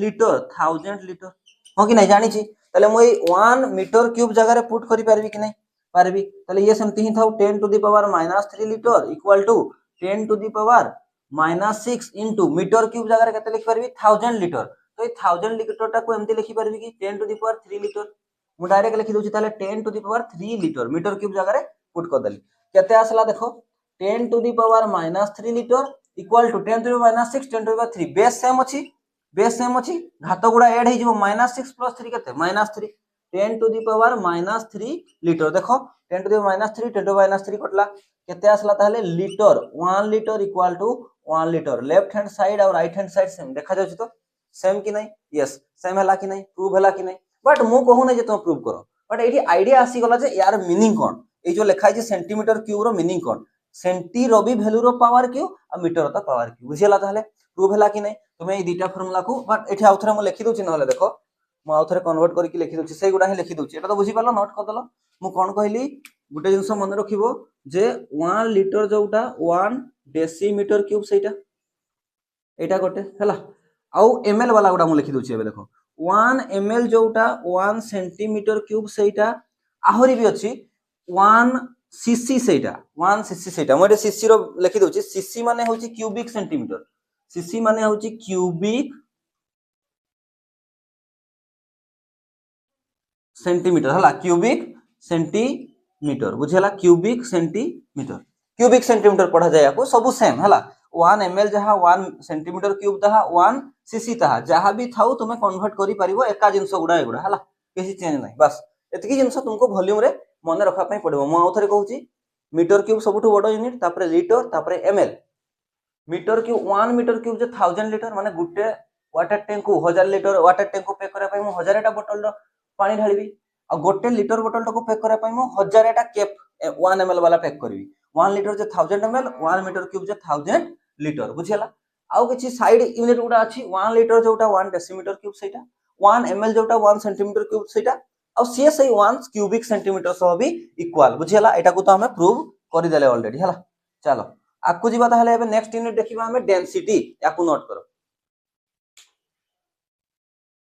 लीटर 1000 लीटर हो कि नहीं जानि छी तले मु 1 मीटर क्यूब जगह रे पुट करि परबी कि नहीं परबी तले ये समथि ही थाउ 10 to the power -3 litre equal to 10 to the power -6 into metre cube जगह रे केते लिखि परबी 1000 लीटर तो ये 1000 लीटर टा को एमती लिखि परबी कि 10 टू द पावर 3 लीटर मु डायरेक्ट लिखि दोछि ताले 10 to the power 3 litre metre cube जगह रे पुट कर देली केते आसला देखो 10 to the power -3 litre equal to 10 to the power -6 10 to the power 3 base same अछि घात गुडा ऐड हे जिवो -6 + 3 केते -3 10 टू द पावर -3 लीटर देखो 10 to the power -3 10 to the power -3 कटला केते आसला ताले litre 1 litre equal to 1 litre left hand side और राइट हैंड साइड सेम देखा जाउछि तो सेम कि नहीं यस सेम हला कि नहीं प्रूव हला कि नहीं बट मु कहू नै जे तुम प्रूव करो बट एठी आईडिया आसी गला जे यार मीनिंग कोन ए जो लिखा है सेंटीमीटर क्यूब रो मीनिंग कोन सेंटी रो भी वैल्यू रो पावर क्यू आ मीटर रो पावर क्यू बुझिला ताहले प्रूव हला कि नै तुमे ए दुटा फार्मूला को बट एठी आउथरे मु लिखि दोछि नहले देखो मु आउथरे कन्वर्ट करके लिखि दोछि सेही गुडा ही लिखि दोछि एटा तो बुझि पालो नोट कर दलो मु कोन कहली गुटे जिंस मन रखिबो जे 1 लिटर जोटा 1 डेसीमीटर क्यूब सेटा एटा गोटे हला आउ एमएल वाला गुडा मु लिखि दोछि एबे देखो 1 ml जोटा 1 सेंटीमीटर क्यूब सेटा आहुरी भी अछि 1 सीसी सेटा 1 सीसी सेटा मोटे सीसी रो लिखि दोछि सीसी माने होछि क्यूबिक सेंटीमीटर सीसी माने होछि क्यूबिक सेंटीमीटर हला क्यूबिक सेंटीमीटर बुझेला क्यूबिक सेंटीमीटर पढ़ा जाय को सब सेम हला 1 ml जहा 1 सेंटीमीटर क्यूब तहा 1 सीसी तहा जहा भी थाउ तुमे कन्वर्ट करि परिबो एका जिंस गुडा एगुडा हला किसी चेंज नाही बस एतकी जिंस तुमको वॉल्यूम रे मन रखा पई पड़िबो मु आउथरे कहूची मीटर क्यूब सबुठु बडो यूनिट तापरे लीटर तापरे ml meter cube 1 meter cube जे 1000 लीटर माने गुटे वाटर टैंक को 1000 लीटर वाटर टैंक को पैक करा पई मु 1000 टा बोतल पानी ढालिबी आ गोटे लीटर बोतल को पैक करा पई मु 1000 टा कैप 1 ml वाला पैक करबी 1 लीटर जे 1000 ml 1 मीटर क्यूब जे 1000 लीटर बुझियला आउ किछि साइड यूनिट गुडा अछि 1 लीटर जोटा 1 डेसीमीटर क्यूब सेटा 1 ml जोटा 1 सेंटीमीटर क्यूब सेटा आ सी सही 1 क्यूबिक सेंटीमीटर सह भी इक्वल बुझियला एटा को तो हमें प्रूव करि देले ऑलरेडी हला चलो आकु जीवा ताहले एबे नेक्स्ट यूनिट देखिबा हमें डेंसिटी याकु नोट करो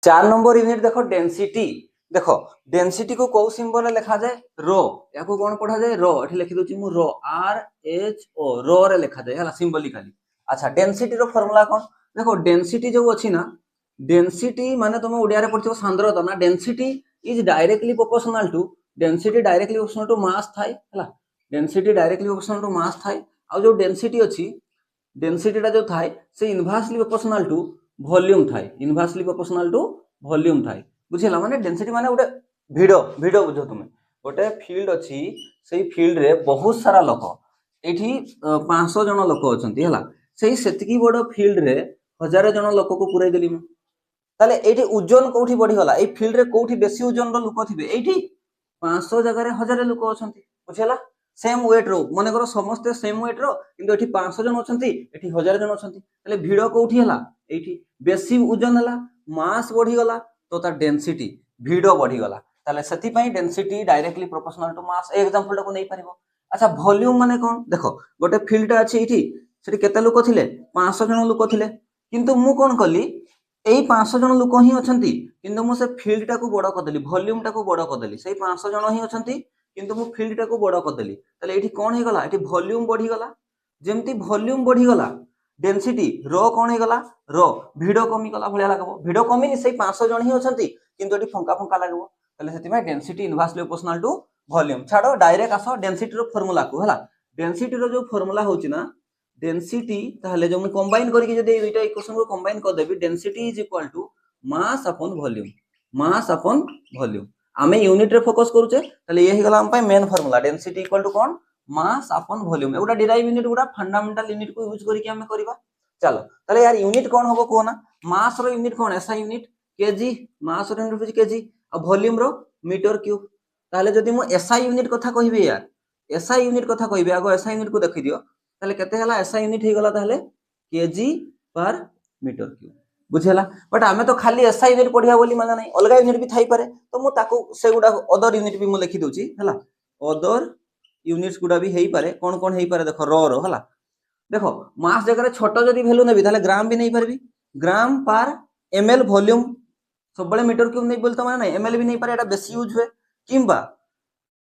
4 नंबर यूनिट देखो डेंसिटी देखो डेंसिटी को को सिंबल लिखा जाए रो याकु कोन पढ़ा जाए रो एठी लिखि दोची मु रो आर एच ओ रो रे लिखा जाए हला सिंबलिकली अच्छा डेंसिटी रो फार्मूला कोन देखो डेंसिटी जो अछि ना डेंसिटी माने तुम ओडिया रे पढ़ितो सांद्रता ना density is directly proportional to mass थाई हला density directly proportional to mass थाई आ जो डेंसिटी अछि डेंसिटी टा जो थाई से इनवर्सली प्रोपोर्शनल टू वॉल्यूम थाई बुझिला माने डेंसिटी माने गोटे भिडो बुझो तुमे गोटे फील्ड अछि सेही फील्ड रे बहुत सारा लोक एठी 500 जन लोक अछंती हला सेही सेतिकी बडो फील्ड रे 1000 जन लोक को पुराई देली म ताले एठी ओजन कोठी बढ़ी गला ए फील्ड रे कोठी बेसी ओजन रो लोक थिबे एठी 500 जगह रे 1000 लोक अछंती बुझिला सेम वेट रो माने करो समस्त सेम वेट रो किंतु एठी 500 जन अछंती एठी 1000 जन अछंती ताले भिडो कोठी हला एठी बेसी ओजन हला मास बढ़ी गला तो ता डेंसिटी भिडो बढ़ी गला ताले सेति पई density directly proportional to mass example को नै परिबो अच्छा वॉल्यूम माने कोन देखो गोटे फील्ड अछि एठी सेठी केते लोक थिले 500 जन लोक थिले किंतु मु कोन कली एई 500 जन लोक ही अछंती किंतु मु से फील्ड टा को बडो कर देली वॉल्यूम टा को बडो कर देली सेई 500 जन ही अछंती किंतु मु फील्ड टा को बडो कर देली ताले एठी कोन हे गला एठी वॉल्यूम बढ़ी गला जेमती वॉल्यूम बढ़ी गला डेंसिटी रो कोन हे गला रो भिडो कमी गला भलिया लागबो भिडो कमी नि सेई 500 जन ही अछंती किंतु एठी फंका फंका लागबो ताले सेति में density inversely proportional to volume छाडो डायरेक्ट आसो डेंसिटी रो फार्मूला को हला डेंसिटी रो जो फार्मूला होची ना डेंसिटी ताहले जो मु कंबाइन करके जदि ए दुइटा इक्वेशन को कंबाइन कर देबी density is equal to mass upon volume आमे यूनिट रे फोकस करूचे ताले ये हे गला हम पय main formula density equal to कोन मास अपॉन वॉल्यूम एगुडा डिराइव यूनिट गुडा फंडामेंटल यूनिट को यूज करके हमें करबा चलो ताले यार यूनिट कोन होबो कोना मास रो यूनिट कोन एसआई यूनिट केजी मास रो यूनिट केजी आ वॉल्यूम रो मीटर क्यूब ताले जदि मु एसआई यूनिट कथा कहिबे यार एसआई यूनिट कथा कहिबे आगो एसआई यूनिट को देखि दियो ताले केते हला एसआई यूनिट हे गला ताले केजी पर मीटर क्यूब बुझेला बट आमे तो खाली एसआई यूनिट पढिया बोली माने नै अलगा यूनिट भी थाई पारे तो मु ताको से गुडा अदर यूनिट भी मु लिखि दोची हला अदर यूनिट्स गुडा भी हेई पारे कोन हेई पारे देखो रो हला देखो मास जगह छोटो जदि वैल्यू नेबी ताले ग्राम भी नै परबी ग्राम पर एमएल वॉल्यूम सब बळे मीटर क्यूब नै बोलतो माने नै एमएल भी नै पारे एटा बेसी यूज हुए किंबा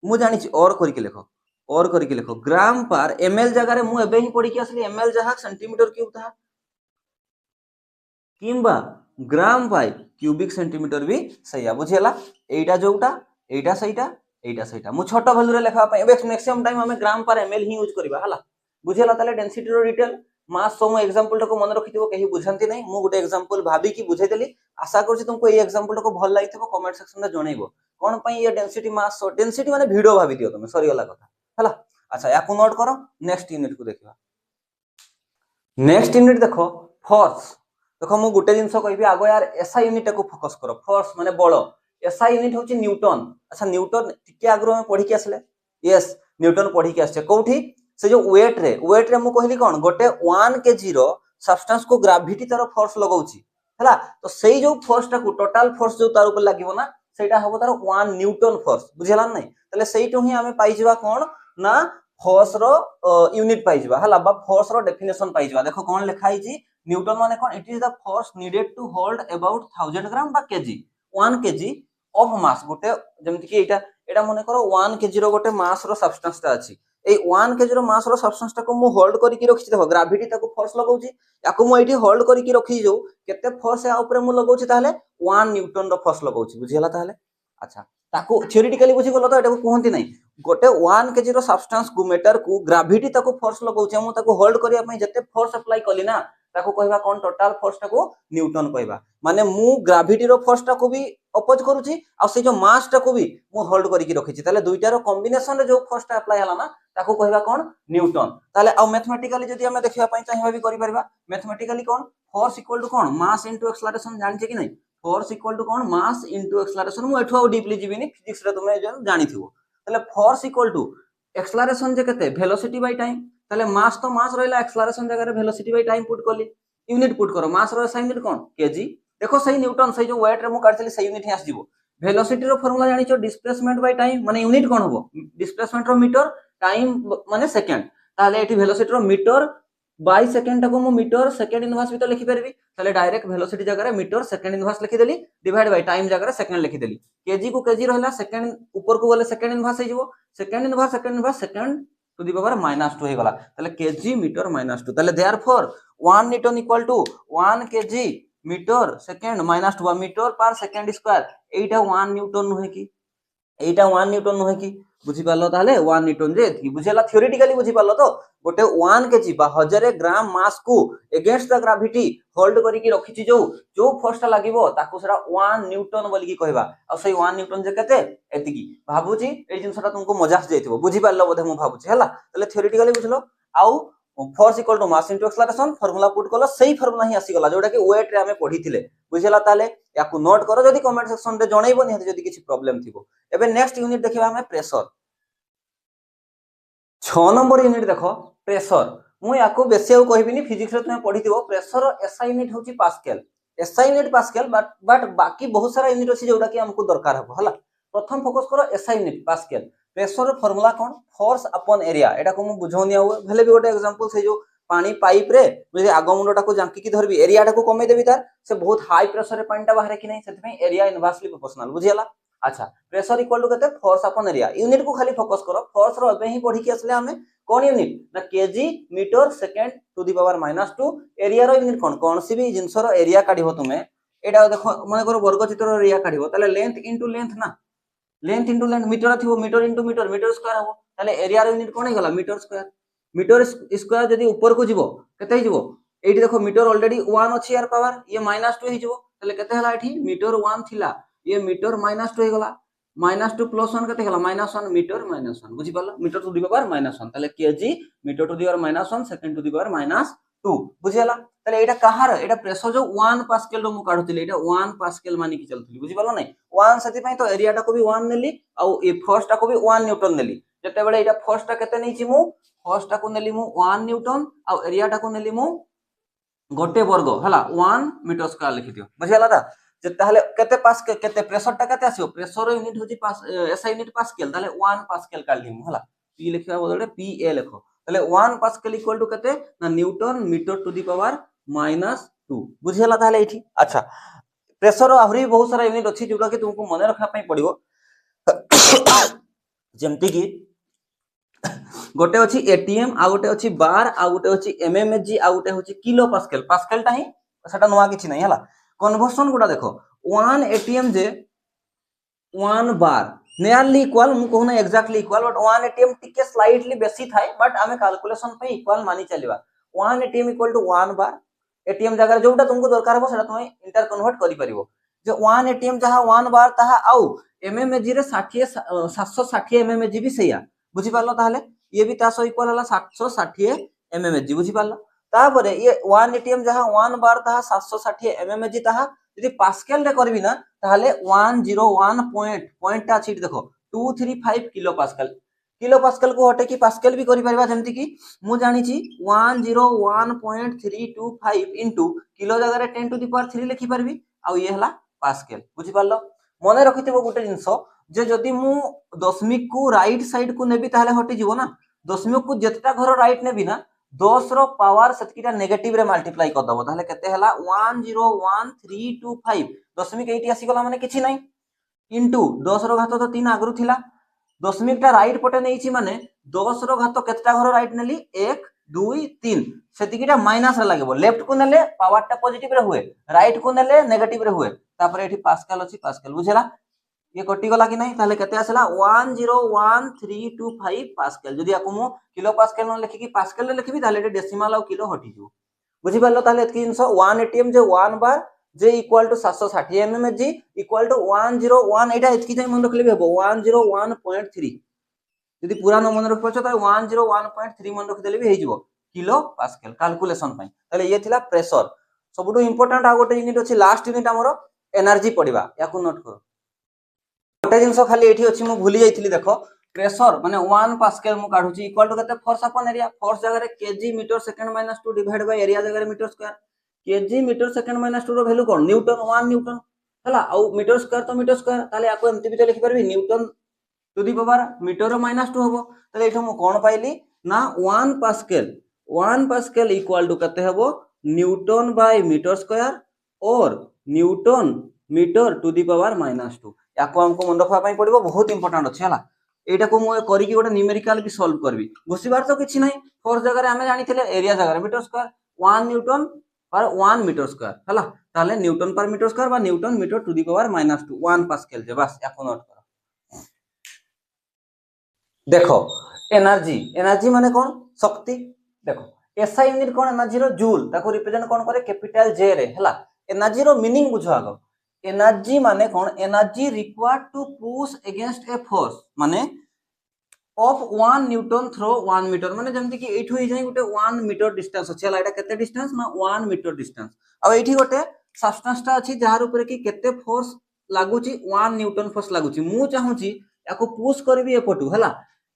मु जानि छी और करके लिखो ग्राम पर एमएल जगह रे मु एबे ही पढी के असली एमएल जहा सेंटीमीटर क्यूब था किंबा ग्राम बाय क्यूबिक सेंटीमीटर भी सही बुझेला एटा जोटा एटा सहीटा मु छोटा वैल्यू रे लेखा पय एबे मैक्सिमम टाइम हमें ग्राम पर एमएल ही यूज करबा हला बुझेला ताले डेंसिटी रो डिटेल मास सो मु एग्जांपल को मन रखिथिबो कहि बुझंती नै मु गुटे एग्जांपल भाबी की बुझाई देली आशा करछि तुमको ए एग्जांपल को भल लागिथिबो कमेंट सेक्शन रे जणैबो कोन पय ये डेंसिटी मास सो डेंसिटी माने भिडो भाबी दियो तुम सरी वाला कथा हला अच्छा याकू नोट करो नेक्स्ट यूनिट को देखिबा नेक्स्ट यूनिट देखो फोर्स देखो मु गुटे जिंस कहबी आगो यार एसआई यूनिट को फोकस करो फोर्स माने बल एसआई यूनिट होची न्यूटन अच्छा न्यूटन टिके आगरो में पढी के आसले यस न्यूटन पढी के आछे कोठी से जो वेट रे मु कहली कोन गोटे 1 केजी रो सब्सटेंस को ग्रेविटी तार फोर्स लगाउची हला तो सेई जो फोर्स टा को टोटल फोर्स जो तार ऊपर लागिवो ना सेटा हबो तार 1 न्यूटन फोर्स बुझिला नै तले सेइटो ही हमें पाई जिवा कोन ना फोर्स रो यूनिट पाई जिवा हला बा फोर्स रो डेफिनेशन पाई जिवा देखो कोन लिखा हिची न्यूटन माने कोन it is the force needed to hold about 1000 gram बा केजी 1 केजी ऑफ मास गोटे जेमति कि एटा मने करो 1 केजी रो गोटे मास रो सब्सटेंस टा अछि ए 1 केजी रो मास रो सब्सटेंस टा को मु होल्ड करि कि रखि देखो ग्रेविटी ताको फोर्स लगाउची याको मु एठी होल्ड करि कि रखि जो केते फोर्स या ऊपर मु लगाउची ताले 1 न्यूटन रो फोर्स लगाउची बुझिला ताले अच्छा ताको थ्योरेटिकली बुझि गलो तो एटा को कहंती नै गोटे 1 केजी रो सब्सटेंस को मीटर को ग्रेविटी ताको फोर्स लगाउची मु ताको होल्ड करिया पई जते फोर्स अप्लाई कली ना ताको कहबा कोन टोटल फोर्स ताको न्यूटन कहबा माने मु ग्रेविटी रो फोर्स ताको भी अपोज करूची आ से जो मास ताको भी मु होल्ड करि कि रखिची ताले दुईटा रो कॉम्बिनेशन रे जो फोर्स ता अप्लाई हला ना ताको कहबा कोन न्यूटन ताले आ मैथमेटिकली जदी हम देखिबा पई चाहिबा भी करि परबा मैथमेटिकली कोन फोर्स इक्वल टू कोन मास इनटू एक्सेलरेशन जानि कि नै फोर्स इक्वल टू कोन मास इनटू एक्सेलरेशन मु एठो आ डीपली जीविनी फिजिक्स रे तुमे जानि थिबो ताले फोर्स इक्वल टू एक्सेलरेशन जे केते वेलोसिटी बाय टाइम ताले मास तो मास रहला एक्सेलरेशन जगह रे वेलोसिटी बाय टाइम पुट करली यूनिट पुट करो मास रो साइन यूनिट कोन केजी देखो सही न्यूटन सही जो वेट रे मु काटली सही यूनिट ही आस जीवो वेलोसिटी रो फार्मूला जानि छो डिस्प्लेसमेंट बाय टाइम माने यूनिट कोन होबो डिस्प्लेसमेंट रो मीटर टाइम माने सेकंड ताले एठी वेलोसिटी रो मीटर बाय सेकंड टाको मु मीटर सेकंड इनवर्स भी तो लिखि परबी ताले डायरेक्ट वेलोसिटी जगह रे मीटर सेकंड इनवर्स लिखि देली डिवाइड बाय टाइम जगह रे सेकंड लिखि देली केजी को केजी रहला सेकंड ऊपर को गले सेकंड इनवर्स हे जीवो second inverse second to the power -2 हे गला ताले केजी मीटर -2 ताले therefore 1 newton equal to 1 K G metre second -2 metre पर सेकंड स्क्वायर एटा 1 न्यूटन नहे की एटा 1 न्यूटन नहे की बुझी पालो ताले 1 न्यूटन जे की बुझेला थ्योरेटिकली बुझी पालो तो गोटे 1 केजी बा 1000 ग्राम मास को अगेंस्ट द ग्रेविटी होल्ड करी की रखिची जो फोर्स ता लागिवो ताको सेरा 1 न्यूटन बोली की कहबा आ सही 1 न्यूटन जे केते एतिकी भाबुची ए जिंसटा तुमको मजा से जाइथिबो बुझी पालो बोधे मु भाबुची हला तले थ्योरेटिकली बुझलो आउ force equal to mass into acceleration formula put कलो सही फार्मूला ही आसी गला जोटा कि वेट रे हमें पढी थिले बुझिला ताले याकू नोट करो जदी कमेंट सेक्शन रे जणैबो नि जदी किछि प्रॉब्लम थिबो एबे नेक्स्ट यूनिट देखिबा हमें प्रेशर 6 नंबर यूनिट देखो प्रेशर मु याकू बेसी आ कहबिनी फिजिक्स रे तुमे पढिथिबो प्रेशर एसआई यूनिट होची pascal SI unit pascal but बाकी बहुत सारा यूनिट अछि जोटा कि हमको दरकार हबो हला प्रथम फोकस करो SI unit pascal pressure formula कोन फोर्स अपॉन एरिया एटा को मु बुझौनी आउ भले भी गोटे एग्जांपल से जो पानी पाइप रे जे आगमुंडटा को जांकी की धरबी एरिया टा को कमे देबी तार से बहुत हाई प्रेशर रे पानीटा बाहर कि नै सेति एरिया इनवर्सली प्रोपोर्शनल बुझियला अच्छा प्रेशर इक्वल टू कते फोर्स अपॉन एरिया यूनिट को खाली फोकस करो फोर्स रो एबे ही पढी के असले हमें कोन यूनिट ना kg metre second to the power -2 area रो यूनिट कोन सी भी जिंस रो एरिया काढिबो तुमे एटा देखो माने करो वर्ग चित्र रो एरिया काढिबो ताले लेंथ इनटू लेंथ ना लेंथ इनटू लेंथ मीटर थिबो meter into meter meter square हो ताले एरिया रो यूनिट कोन हे गला मीटर स्क्वायर जदी ऊपर को जीवो केते जीवो एठी देखो मीटर ऑलरेडी 1 अछि यार पावर ये -2 हे जीवो ताले केते हला एठी मीटर 1 थिला ये मीटर -2 हे गला -2 + 1 केते हला -1 मीटर -1 बुझी पालो मीटर टू द पावर -1 ताले KG metre to the power -1 second to the power -2 बुझियला ताले एटा कहार एटा प्रेशर जो 1 पास्कल रो मु काढुतिले एटा 1 पास्कल मानी की चलथि बुझी पालो नै 1 सती पई तो एरिया टा को भी 1 नेली आ ए फोर्स टा को भी 1 न्यूटन नेली जते बेले एटा फोर्स टा केते नै छि मु फोर्स टा को नेली मु 1 न्यूटन आ एरिया टा को नेली मु गोटे वर्ग हला 1 मीटर स्क्वायर लिखि दियो बुझियला ता जे ताले केते पास केते प्रेशर टा केते आसीओ प्रेशर यूनिट होची पास एसआई यूनिट पास्कल ताले 1 पास्कल काढली मु हला पी लिखिबा बदले पी ए लिखो ताले 1 पास्कल इक्वल टू केते ना newton metre to the power -2 बुझियला ताले एठी अच्छा प्रेशर आहुरी बहुत सारा यूनिट अछि जोटा कि तुमको मने रखा पई पड़िबो जेमति कि गोटे अछि एटीएम आ गोटे अछि बार आ गोटे अछि एमएमएचजी आ गोटे होछि किलो पास्कल पास्कल ता ही सेटा नवा किछि नै हला कन्वर्जन गुडा देखो 1 एटीएम जे 1 बार नियरली इक्वल मु कहू ना एक्जेक्टली इक्वल बट 1 एटीएम टिके स्लाइटली बेसी थाए बट हमें कैलकुलेशन पे इक्वल मानी चलीबा 1 ATM equal to 1 bar ATM जगह जोटा तुमको दरकार हो सेटा तुम इंटर कन्वर्ट करि परिबो जे 1 एटीएम जहां 1 बार ताहा आउ एमएमएचजी रे 60 760 एमएमएचजी भी सैया बुझी पालो ताहले ये भी तासो इक्वल हला 760 एमएमएचजी बुझी पालो तापरे ये 1 एटीएम जहां 1 बार ताहा 760 एमएमएचजी ताहा यदि पास्कल रे करबी ना ताहले 101 पॉइंट टा छी देखो 235 किलो पास्कल किलो पास्कल को हटे कि पास्कल भी करि परबा जेमति कि मु जानि छि 101.325 इनटू किलो जगह रे 10 टू द पावर 3 लिखि परबी आ ये हला पास्कल बुझि पारलो मने रखिथिबो गुटे जिंस जे जदि मु दशमिक को राइट साइड को नेबी ताले हटि जीवो ना दशमिक को जेतटा घर राइट नेबी ना 10 रो पावर सेतकीटा नेगेटिव रे मल्टीप्लाई कर दबो ताले केते हला 101.325 दशमिक एठी आसी गला माने किछि नै इनटू 10 रो घात तो 3 आगरु थिला दशमिक टा राइट पटे नहीं माने 10 रो घात केतटा घर राइट नेली 1 2 3 सेतिकीटा माइनस रे लागबो लेफ्ट को नेले पावर टा पॉजिटिव रे हुए राइट को नेले नेगेटिव रे हुए तापर एठी पास्कल अछि पास्कल बुझेला ये कटि गला कि नहीं ताले केते आसला 101.325 पास्कल जदि आकु मु किलो पास्कल न लिखि कि पास्कल रे लिखिबी ताले एठी डेसिमल आ किलो हटि जो बुझि पारलो ताले एतकी जिंस 1 एटीएम जे 1 बार जे इक्वल टू 760 एमएम जी इक्वल टू 101 एटा एतकी जाय मन रखले हेबो 101.3 यदि पूरा न मन रख पछो त 101.3 मन रख देले भी हे जिवो किलो पास्कल कैलकुलेशन पई तले ये थिला प्रेशर सबुटो इंपोर्टेंट आ गोटे यूनिट अछि लास्ट यूनिट हमरो एनर्जी पडिबा याकू नोट करो गोटे जिंस खाली एठी अछि मु भूली जाइथिली देखो प्रेशर माने 1 पास्कल मु काढु छी इक्वल टू कते फोर्स अपन एरिया फोर्स जगह रे KG metre second - 2 divide by area जगह रे metre square KG metre second - 2 रो वैल्यू कोन न्यूटन 1 न्यूटन हला आ मीटर स्क्वायर तो मीटर स्क्वायर ताले आको एमती भी तो लिखि परबी newton to the power metre रो -2 हबो ताले एठो मु कोन पाइली ना 1 पास्कल इक्वल टू कते हबो न्यूटन बाय मीटर स्क्वायर और newton metre to the power -2 याको हमको मन रखवा पई पड़िबो बहुत इंपोर्टेंट अछि हला एटा को मु करी कि गोटे न्यूमेरिकल भी सॉल्व करबी घोषिबार तो किछि नै फोर्स जगह रे हमें जानि थिले एरिया जगह रे मीटर स्क्वायर 1 न्यूटन पर 1 मीटर स्क्वायर हला ताले न्यूटन पर मीटर स्क्वायर बा newton metre to the power -2 1 pascal जे बस याको नोट करो देखो एनर्जी माने कोन शक्ति देखो एसआई यूनिट कोन एनर्जी रो जूल ताको रिप्रेजेंट कोन करे कैपिटल जे रे हला एनर्जी रो मीनिंग बुझो आगो एनर्जी माने कोन energy required to push against a force माने ऑफ 1 न्यूटन थ्रो 1 मीटर माने जेमति कि एठो ही जाई गोटे 1 मीटर डिस्टेंस अछि हला एटा केते डिस्टेंस ना 1 मीटर डिस्टेंस आ एठी गोटे सब्सटेंस ता अछि जहार ऊपर कि केते फोर्स लागुची 1 न्यूटन फोर्स लागुची मु चाहूची याको पुश करबी एपटू हला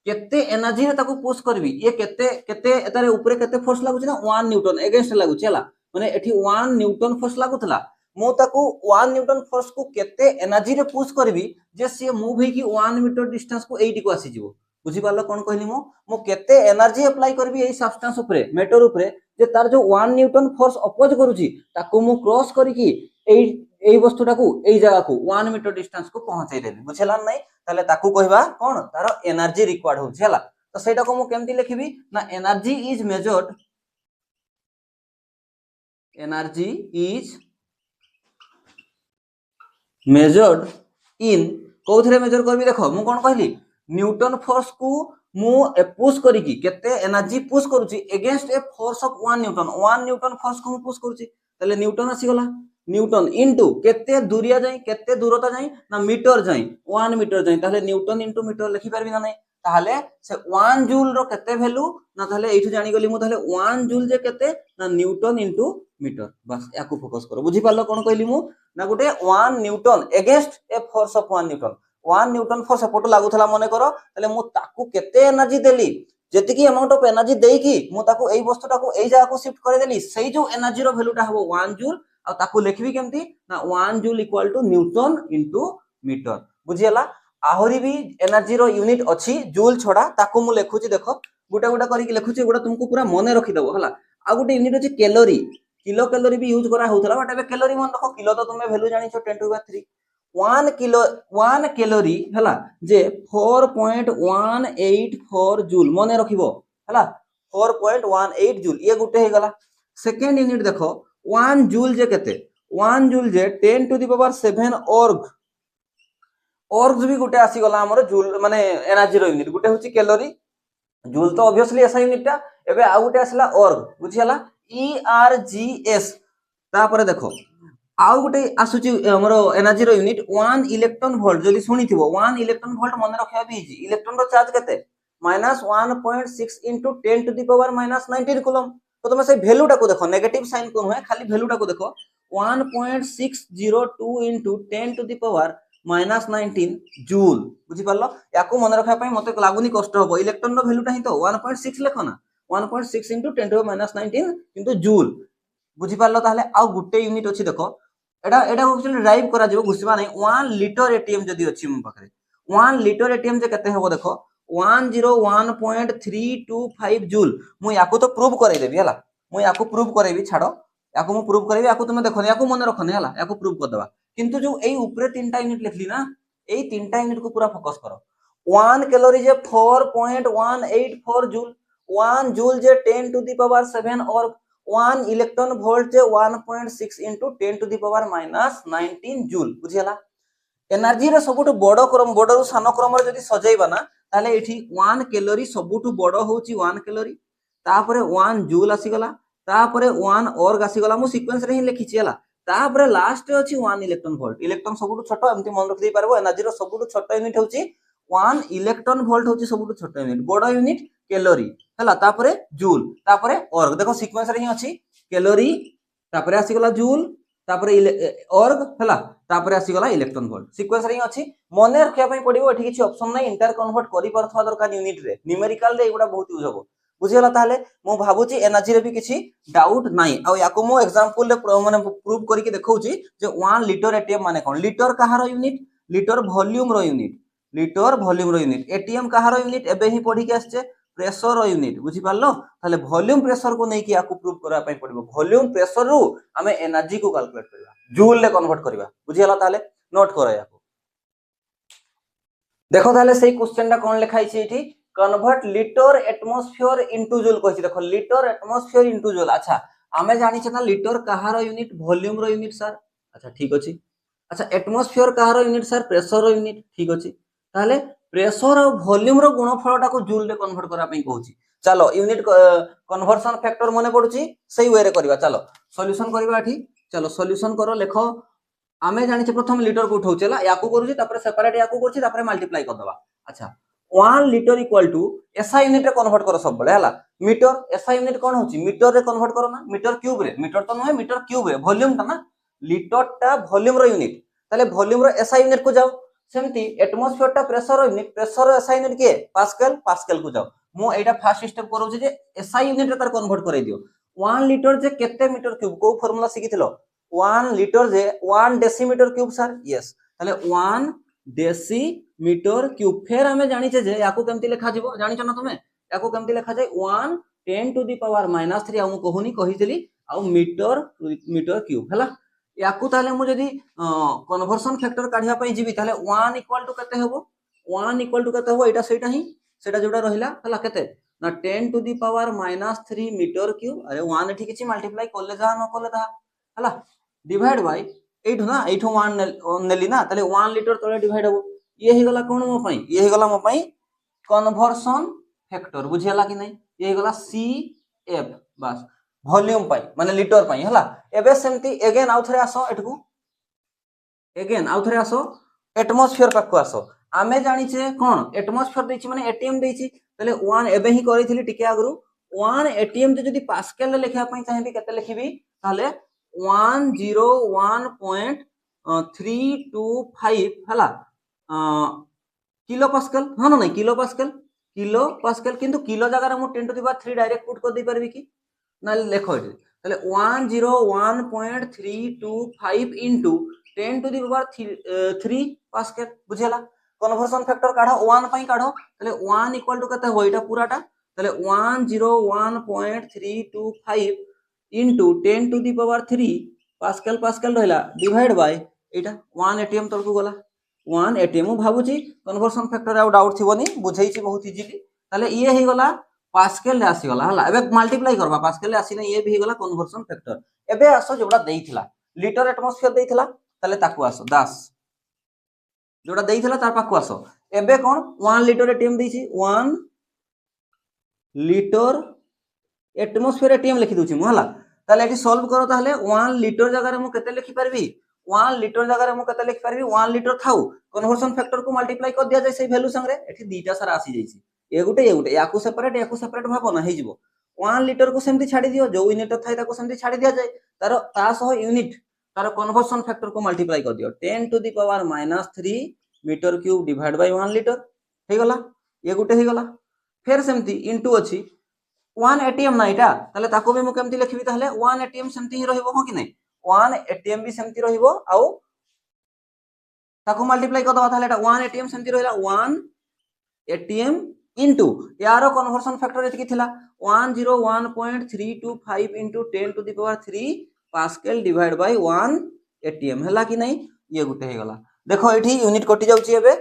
केते एनर्जी रे ताको पुश करबी ये केते एतारे ऊपर केते फोर्स लागुची ना 1 न्यूटन अगेंस्ट लागुची हला माने एठी 1 न्यूटन फोर्स लागुतला मु ताको 1 न्यूटन फोर्स को केते एनर्जी रे पुश करबी जे से मूव हे कि 1 मीटर डिस्टेंस को एठी को आसी जिवो बुझी पारलो कोन कहली मु केते एनर्जी अप्लाई करबी एई सब्सटेंस ऊपर मेटर ऊपर जे तार जो 1 न्यूटन फोर्स अपोज करूची ताको मु क्रॉस करी कि एई वस्तुटा को एई जगह को 1 मीटर डिस्टेंस को पहुंचाई देबी बुझेला नै ताले ताको कहबा कोन तार एनर्जी रिक्वायर्ड होची हला तो सेटा को मु केमती लिखिबी ना एनर्जी इज मेजर्ड इन कोथरे मेजर करबी देखो मु कोन कहली न्यूटन फोर्स को मु पुश करी कि केते एनर्जी पुश करूची against a force of 1 newton force को मु पुश करूची तले न्यूटन आसी गला न्यूटन इनटू केते दूरिया जाई केते दूरता जाई ना मीटर जाई 1 मीटर जाई ताले न्यूटन इनटू मीटर लिखि परबी ना नै ताले से 1 जूल रो केते वैल्यू ना ताले एठु जानि गली मु ताले 1 जूल जे केते ना न्यूटन इनटू मीटर बस याकू फोकस करो बुझी पारलो कोन कहली मु ना गुटे 1 newton against a force of 1 newton 1 newton force support लागुथला मने करो ताले मु ताकू केते एनर्जी देली जेतिकी अमाउंट ऑफ एनर्जी देई की मु ताकू एई वस्तुटा को एई जगह को शिफ्ट करे देली सेई जो एनर्जी रो वैल्यूटा हबो 1 जूल आ ताकू लिखबी केमती ना 1 joule equal to newton into metre बुझियला आहुरी भी एनर्जी रो यूनिट अछि जूल छोड़ा ताकू मु लेखुची देखो गुटा गुटा करी कि लेखुची गुटा तुमको पूरा मने रखि दबो हला आ गुटे यूनिट अछि कैलोरी किलो कैलोरी भी यूज करा होतला बट एबे कैलोरी मन रखो किलो तो तुमे वैल्यू जानि छो 10⁻³ 1 कैलोरी हला जे 4.184 जूल मने रखिबो हला 4.18 जूल ये गुटे हे गला सेकंड यूनिट देखो 1 जूल जे केते 1 जूल जे 10⁻7 ऑर्ग्स भी गुटे आसी गला हमर जूल माने एनर्जी रो यूनिट गुटे होची कैलोरी जूल तो ऑब्वियसली एसआई यूनिट ता एबे आ गुटे आसला ऑर्ग बुझियला ERGS तापर देखो आउ गुटे आसुची हमरो एनर्जी रो यूनिट 1 इलेक्ट्रॉन वोल्ट जदी सुनिथिबो 1 इलेक्ट्रॉन वोल्ट मन रखिया भी इजी इलेक्ट्रॉन रो चार्ज केते -1.6 into 10 to the power -19 coulomb तो तुम से वैल्यूटा को देखो नेगेटिव साइन कोन है खाली वैल्यूटा को देखो 1.602 into 10 to the power -19 joule बुझी पारलो याकू मन रखा पई मते लागुनी कष्ट हो इलेक्ट्रॉन रो वैल्यूटा ही तो 1.6 लेखो ना 1.6 * 10⁻19 किंतु जूल बुझी पारलो ताहले आ गुटे यूनिट अछि देखो एटा एटा एक्चुअली ड्राइव करा जो घुसबा नै 1 लीटर एटीएम जदी अछि म पाखरे 1 लीटर एटीएम जे कते हेबो देखो 101.325 जूल मु याकू तो प्रूव करे देबी हला मु याकू प्रूव करेबी छाड़ो याकू मु प्रूव करेबी याकू तुमे देखो याकू मन रखने हला याकू प्रूव कर देबा किंतु जो एई ऊपरे तीनटा यूनिट लिखली ना एई तीनटा यूनिट को पूरा फोकस करो 1 कैलोरी जे 4.184 जूल 1 जूल जे 10 टू द पावर 7 और 1 इलेक्ट्रॉन वोल्ट जे 1.6 into 10 to the power -19 joule बुझियला एनर्जी रे सबुठु बड़ क्रम बड़रु सान क्रम रे जदी सजैबा ना ताले एठी 1 कैलोरी सबुठु बड़ होची 1 कैलोरी तापरे 1 जूल आसी गला तापरे 1 ऑर्ग आसी गला मु सीक्वेंस रे ही लिखिची हला तापरे लास्ट अछि 1 इलेक्ट्रॉन वोल्ट इलेक्ट्रॉन सबुठु छोटो एमती मन रखि दे पारबो एनर्जी रो सबुठु छोटो यूनिट होची 1 इलेक्ट्रॉन वोल्ट होची सबुठु छोटो यूनिट बड़ यूनिट कैलोरी हला तापरे जूल तापरे ऑर्ग देखो सीक्वेंस रे ही अछि कैलोरी तापरे आसी गला जूल तापरे ऑर्ग हला तापरे आसी गला इलेक्ट्रॉन वोल्ट सीक्वेंस रे ही अछि मने रखिया पई पडिबो एठी किछि ऑप्शन नै इंटर कन्वर्ट करि परथवा दरकार यूनिट रे न्यूमेरिकल रे एगुडा बहुत यूज होबो बुझियला ताले मु भाबुची एनर्जी रे भी किछि डाउट नाही आ याको मु एग्जांपल रे माने प्रूव करिके देखौची जे 1 लीटर एटीएम माने कोन लीटर कहारो यूनिट लीटर वॉल्यूम रो यूनिट एटीएम कहारो यूनिट एबे ही पढी के आछे प्रेशर रो यूनिट बुझी पारलो ताले वॉल्यूम प्रेशर को नै कि याको प्रूव करा पई पडिबो वॉल्यूम प्रेशर रु हमें एनर्जी को कैलकुलेट करबा जूल ले कन्वर्ट करबा बुझियला ताले नोट करो याको देखो ताले सेही क्वेश्चन टा कोन लिखाई छी एठी convert litre atmosphere into joule कहि देखो लीटर एटमॉस्फेयर इनटू जूल अच्छा आमे जानि छ ना लीटर कहारो यूनिट वॉल्यूम रो यूनिट सर अच्छा ठीक अछि अच्छा एटमॉस्फेयर कहारो यूनिट सर प्रेशर रो यूनिट ठीक अछि ताले प्रेशर और वॉल्यूम रो गुणफलटा को जूल ले कन्वर्ट करा पई कहूची चलो यूनिट कन्वर्सन फैक्टर मने पडुची सेही वे रे करबा चलो सॉल्यूशन करबा एठी चलो सॉल्यूशन करो लेखो आमे जानि छ प्रथम लीटर को उठाउचेला याकू करूची तापर सेपरेट याकू करची तापर मल्टीप्लाई कर दबा अच्छा 1 litre equal to SI unit रे कन्वर्ट करो सब बळे हला मीटर एसआई यूनिट कोन होची मीटर रे कन्वर्ट करो ना मीटर क्यूब रे मीटर तो नय मीटर क्यूब रे वॉल्यूम ता ना लीटर ता वॉल्यूम रो यूनिट ताले वॉल्यूम रो एसआई यूनिट को जाओ सेमती एटमॉस्फेयर ता प्रेशर रो यूनिट प्रेशर रो एसआई यूनिट के पास्कल को जाओ मु एटा फर्स्ट स्टेप करूची जे एसआई यूनिट रे तार कन्वर्ट करै दियो 1 लीटर जे केते मीटर क्यूब को फार्मूला सिखिथिलो 1 लीटर जे 1 डेसीमीटर क्यूब सर यस ताले 1 डेसीमीटर क्यूब फेर हमें जानि छे जे याको केमती लिखा जिवो जानि छ ना तुमे याको केमती लिखा जाय 1 10 टू द पावर -3 आ मु कहूनी कहितली आ मीटर क्यूब हला याकू ताले मु जदी कन्वर्सन फैक्टर काढिया पई जिवि ताले 1 इक्वल टू कते हेबो 1 इक्वल टू कते हेबो एटा सेटा ही सेटा जोडा रहिला हला कते ना 10 to the power -3 metre cube अरे 1 एठी किछि मल्टीप्लाई करले जा न करले दा हला डिवाइड बाय एठो ना एठो 1 नेली ना ताले 1 लीटर तळे डिवाइड हो ये ही गला कोन मो पई ये ही गला मो पई कन्वर्सन फैक्टर बुझियला कि नै ये ही गला सीएफ बस वॉल्यूम पाई माने लीटर पाई हला एबे सेमती अगेन आउथरे आसो एठकू अगेन आउथरे आसो एटमॉस्फेयर पाकू आसो आमे जानि छे कोन एटमॉस्फेयर दैछि माने एटीएम दैछि तले 1 एबे ही करिथिली टिके आगरु 1 एटीएम जे जदी पास्कल ले लिखा पई चाहेबी कते लिखिबी ताले 101.325 हला किलो पास्कल हां ना नहीं किलो पास्कल किंतु किलो जगह रे मु 10 to the power 3 direct put कर दे परबी कि ना लेखो एठी ताले 101.325 into 10 to the power 3 pascal बुझेला कन्वर्सन फैक्टर काढो 1 पई काढो ताले 1 इक्वल टू कते हो एटा पूराटा ताले 101.325 into 10 to the power 3 pascal रहला डिवाइड बाय एटा 1 एटीएम तळकू गला 1 एटीएम मु भाबुची कन्वर्सन फैक्टर आ डाउट थिबोनी बुझैछि बहुत इजीली ताले ये हे गला पास्कल ले आसी गला हला एबे मल्टीप्लाई करबा पास्कल ले आसी नै ये भी गला कन्वर्सन फैक्टर एबे आसो जोडा देइथिला लीटर एटमॉस्फेयर देइथिला ताले ताकू आसो 10 जोडा देइथिला तार पाकू आसो एबे कोन 1 लीटर एटीएम दैछि 1 लीटर एटमॉस्फेयर एटीएम लिखि दोछि मु हला ताले एठी सॉल्व करो ताले 1 लीटर जगह रे मु केते लिखि परबी 1 लीटर जगह रे मु केते लिखि परबी 1 लीटर थाउ कन्वर्सन फैक्टर को मल्टीप्लाई कर दिया जाय से वैल्यू संगे एठी दीटा सारा आसी जायछि ए गुटे याकू सेपरेट भाबो ना हे जिवो 1 लीटर को सेमती छाडी दियो जो यूनिट थाय ताको सेमती छाडी दिया जाय तार ता सह यूनिट तार कन्वर्सन फैक्टर को मल्टीप्लाई कर दियो 10 to the power -3 metre cube divide by 1 litre हे गला ये गुटे हे गला फिर सेमती इनटू अछि 1 एटीएम ना इटा ताले ताको भी मु केमती लिखबी ताले 1 एटीएम सेमती ही रहइबो हो कि नै 1 एटीएम भी सेमती रहइबो आउ ताको मल्टीप्लाई कर दवा ताले एटा 1 एटीएम सेमती रहला 1 एटीएम इनटू यार कन्वर्सन फैक्टर एतकी थिला 101.325 into 10 to the power 3 pascal divide by 1 ATM हला कि नै ये गुटे हे गला देखो एठी यूनिट कटि जाउची एबे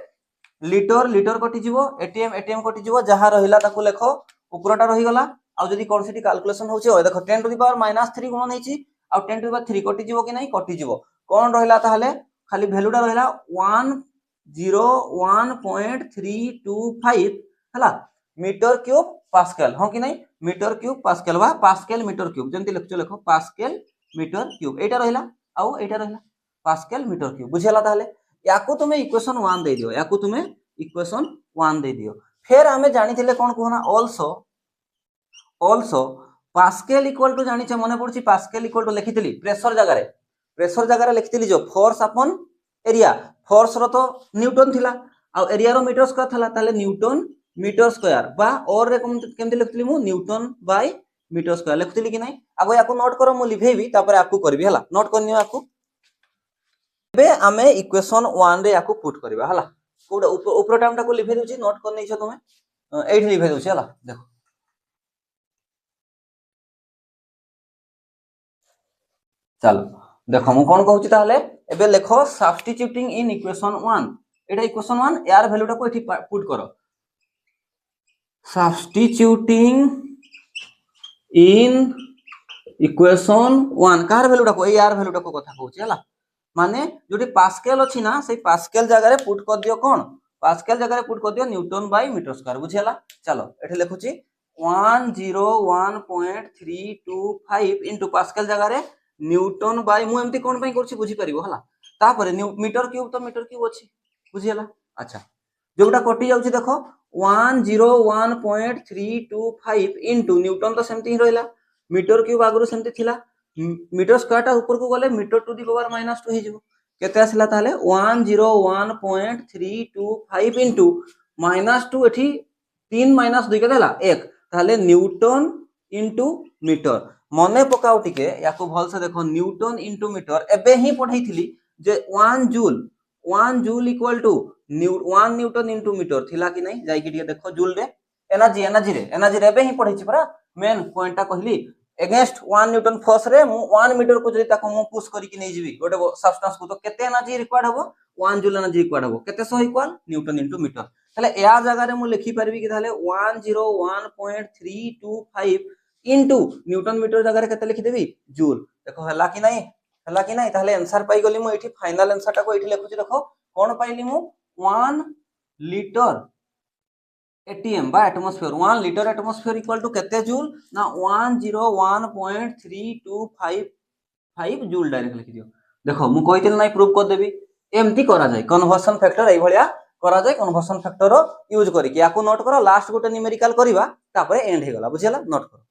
लीटर लीटर कटि जीवो एटीएम एटीएम कटि जीवो जहा रहिला ताको लेखो ऊपरटा रहि गला आ जदी कोनसिटी कैलकुलेशन होची ओ देखो 10 टू द पावर -3 गुणन हेची आ 10 टू द पावर 3 कटि जीवो कि नै कटि जीवो कोन रहिला ताहले खाली वैल्यूटा रहिला 101.325 हला मीटर क्यूब पास्कल हो कि नै मीटर क्यूब पास्कल बा पास्कल मीटर क्यूब जंती लेखो पास्कल मीटर क्यूब एटा रहिला आउ एटा रहिला पास्कल मीटर क्यूब बुझियला ताहले याकू तुमे इक्वेशन 1 दे दियो याकू तुमे इक्वेशन 1 दे दियो फिर हमें जानिथिले कोन कहना आल्सो पास्कल इक्वल टू जानिचे मने पड़छि पास्कल इक्वल टू लिखिथिली प्रेशर जगह रे लिखिथिली जो फोर्स अपन एरिया फोर्स रो तो न्यूटन थिला आ एरिया रो मीटर स्क्वायर थिला ताले न्यूटन मीटर स्क्वायर बा और रे केमते लिखथिली मु न्यूटन बाय मीटर स्क्वायर लिखथिली कि नै आगो याकू नोट करो मु लिखेबी तापर याकू करबी हला नोट करनियो याकू बे आमे इक्वेशन 1 रे याकू पुट करबा हला कोडा ऊपर टाइमटा को लिखे दोची नोट कर नैछो तुमे एठी लिखे दोची हला देखो चलो देखो मु कोन कहूची ताहले एबे लेखो substituting in equation 1 Etah equation 1 यार वैल्यूटा को एठी पुट करो सब्स्टिट्यूटिंग इन इक्वेशन 1 कार वैल्यूटा को यार वैल्यूटा को कथा कहूची हला माने जोटी पास्कल अछि ना सेही पास्कल जगह रे पुट कर दियो कोन पास्कल जगह रे पुट कर दियो न्यूटन बाय मीटर स्क्वायर बुझियला चलो एठी लिखुची 101.325 इनटू पास्कल जगह रे न्यूटन बाय मु एमती कोन पई करछि बुझी परिबो हला तापर मीटर क्यूब तो मीटर क्यूब अछि बुझियला अच्छा जोटा कटि जाउछि देखो 101.325 इनटू न्यूटन तो सेमती ही रहला मीटर क्यूब आगरो सेमती थिला मीटर स्क्वायर टा ऊपर को गले मीटर टू द पावर -2 हे जिवो केते आसिला ताले 101.325 इनटू -2 एठी 3 - 2 केते हला 1 ताले न्यूटन इनटू मीटर मने पकाउ टिके याको भल से देखो न्यूटन इनटू मीटर एबे ही पढैथिली जे 1 joule equal to 1 newton into metre थिला कि नै जाई कि देखो जूल रे एनर्जी रे एबे ही पढैछि परा मेन पॉइंटटा कहली अगेंस्ट 1 न्यूटन फोर्स रे मु 1 मीटर को जदी ताको मु पुश करी कि नै जिवि गोटे सब्सटेंस को तो केते एनर्जी रिक्वायर्ड हबो 1 जूल एनर्जी रिक्वायर्ड हबो केते so equal newton into metre तले या जगह रे मु लिखि परबी कि ताले 101.325 इनटू न्यूटन मीटर जगह रे केते लिखि देबी जूल देखो हला कि नै ताले आंसर पाई गली मु एठी फाइनल आंसर टा को एठी लिखुची देखो कोन पाइली मु 1 लीटर एटीएम बा atmosphere 1 litre atmosphere equal to केते जूल ना 101.3255 जूल डायरेक्ट लिखि दियो देखो मु कहितिल नै प्रूफ कर देबी एमती करा जाय कन्वर्सन फैक्टर एई भलिया करा जाय कन्वर्सन फैक्टर यूज करी कि याकू नोट करो लास्ट गोटे न्यूमेरिकल करबा तापरे एंड हे गला बुझियला नोट करो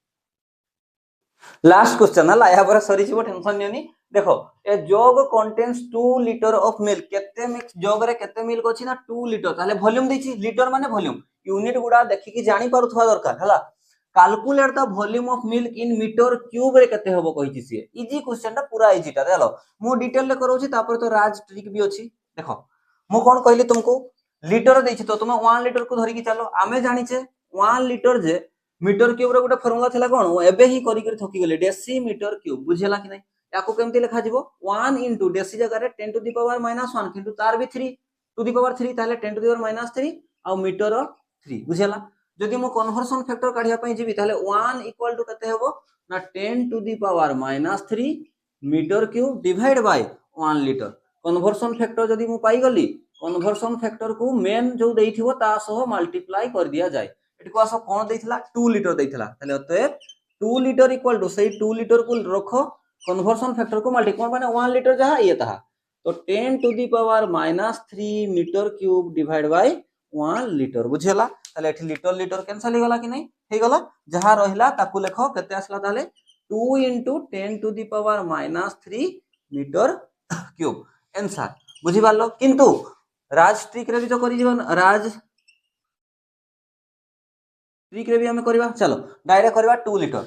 लास्ट क्वेश्चन हला या पर सरी छिबो टेंशन नियनी देखो a jug contains 2 litre of milk केते मिक्स जग रे केते मिल्क अछि ना 2 लीटर ताले वॉल्यूम दैछि लीटर माने वॉल्यूम यूनिट गुडा देखि कि जानि पारुथवा दरकार हला calculate the volume of milk in metre cube रे केते होबो कहिछि से इजी क्वेश्चन ता पूरा इजी ता चलो मु डिटेल ले करोछि तापर तो राज ट्रिक भी अछि देखो मु कोन कहली तुमको लीटर दैछि तो तुम 1 लीटर को धरि कि चलो आमे जानि छे 1 लीटर जे मीटर क्यूब रे गोटे फार्मूला थिला कोन एबे ही करि करि थकी गेले डेसीमीटर क्यूब बुझियला कि नै याको केमती लिखा जिवो 1 इनटू डेसी जगह रे 10 टू द पावर -1 किंतु तार भी 3 टू द पावर 3 ताले 10 टू द पावर -3 आ मीटर 3 बुझियला जदि मु कन्वर्सन फैक्टर काढिया पई जिवि ताले 1 इक्वल टू कते हेबो ना 10 to the power -3 metre cube divide by 1 litre conversion factor जदि मु पाई गली कन्वर्सन फैक्टर को मेन जो देइथिबो ता सह मल्टीप्लाई कर दिया जाय एटी को आसो कोन देइथिला 2 लीटर देइथिला ताले अतएव 2 लीटर इक्वल टू सही 2 लीटर को रखो कन्वर्सन फैक्टर को मल्टीप्लाई माने 1 लीटर जहा ये तहा तो 10 to the power -3 metre cube divide by 1 litre बुझियला ताले एठी लीटर लीटर कैंसिल हे गला कि नै हे गला जहा रहिला ताकू लेखो केते आसला ताले 2 * 10 to the power -3 metre cube answer बुझी पारलो किंतु राज ट्रिक रे भी तो करि जीवन राज ट्रिक रे भी हमें करबा चलो डायरेक्ट करबा 2 लीटर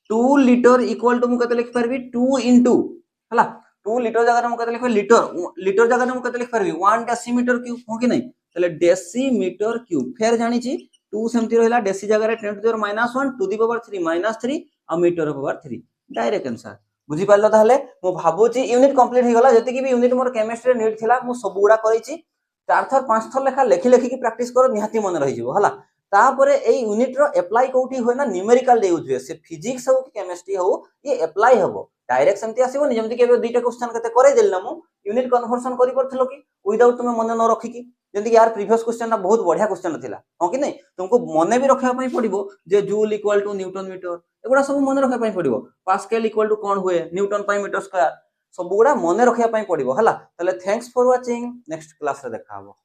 2 लीटर इक्वल टू मु कते लिख परबी 2 इनटू हला 2 लीटर जगह मु कते लिख लीटर लीटर जगह मु कते लिख परबी 1 डेसीमीटर क्यूब हो कि नहीं तले डेसीमीटर क्यूब फेर जानि छी 2 सेमती रहला डेसी जगह रे 10 to the power -1 to the power 3 -3 आ मीटर पावर 3 डायरेक्ट आंसर बुझी पारलो ताहले मु भाबुची यूनिट कंप्लीट हो गला जति की भी यूनिट मोर केमिस्ट्री नीट थिला मु सब गुडा करिची 4 थर 5 थर लेखा लेखि लेखि की प्रैक्टिस करो निहाती मन रहि जिवो हला तापरे एई यूनिट रो अप्लाई कोठी होय ना न्यूमेरिकल दे यूज से फिजिक्स हो कि केमिस्ट्री हो ये अप्लाई हबो डायरेक्ट सेमती आसीबो नि जेमति के दुईटा क्वेश्चन कते करे देल ना मु यूनिट कन्वर्सन करि परथलो कि विदाउट तुमे मन न रखी की जेमति यार प्रीवियस क्वेश्चन ना बहुत बढ़िया क्वेश्चन थिला हो कि नहीं तुमको मन भी रखिया पई पड़िबो जे joule equal to newton metre एगुडा सब मन रखिया पई पड़िबो पास्कल इक्वल टू कोन हुए न्यूटन पाई मीटर स्क्वायर सब गुडा मन रखिया पई पड़िबो हला तले thanks for watching next class रे देखा हबो।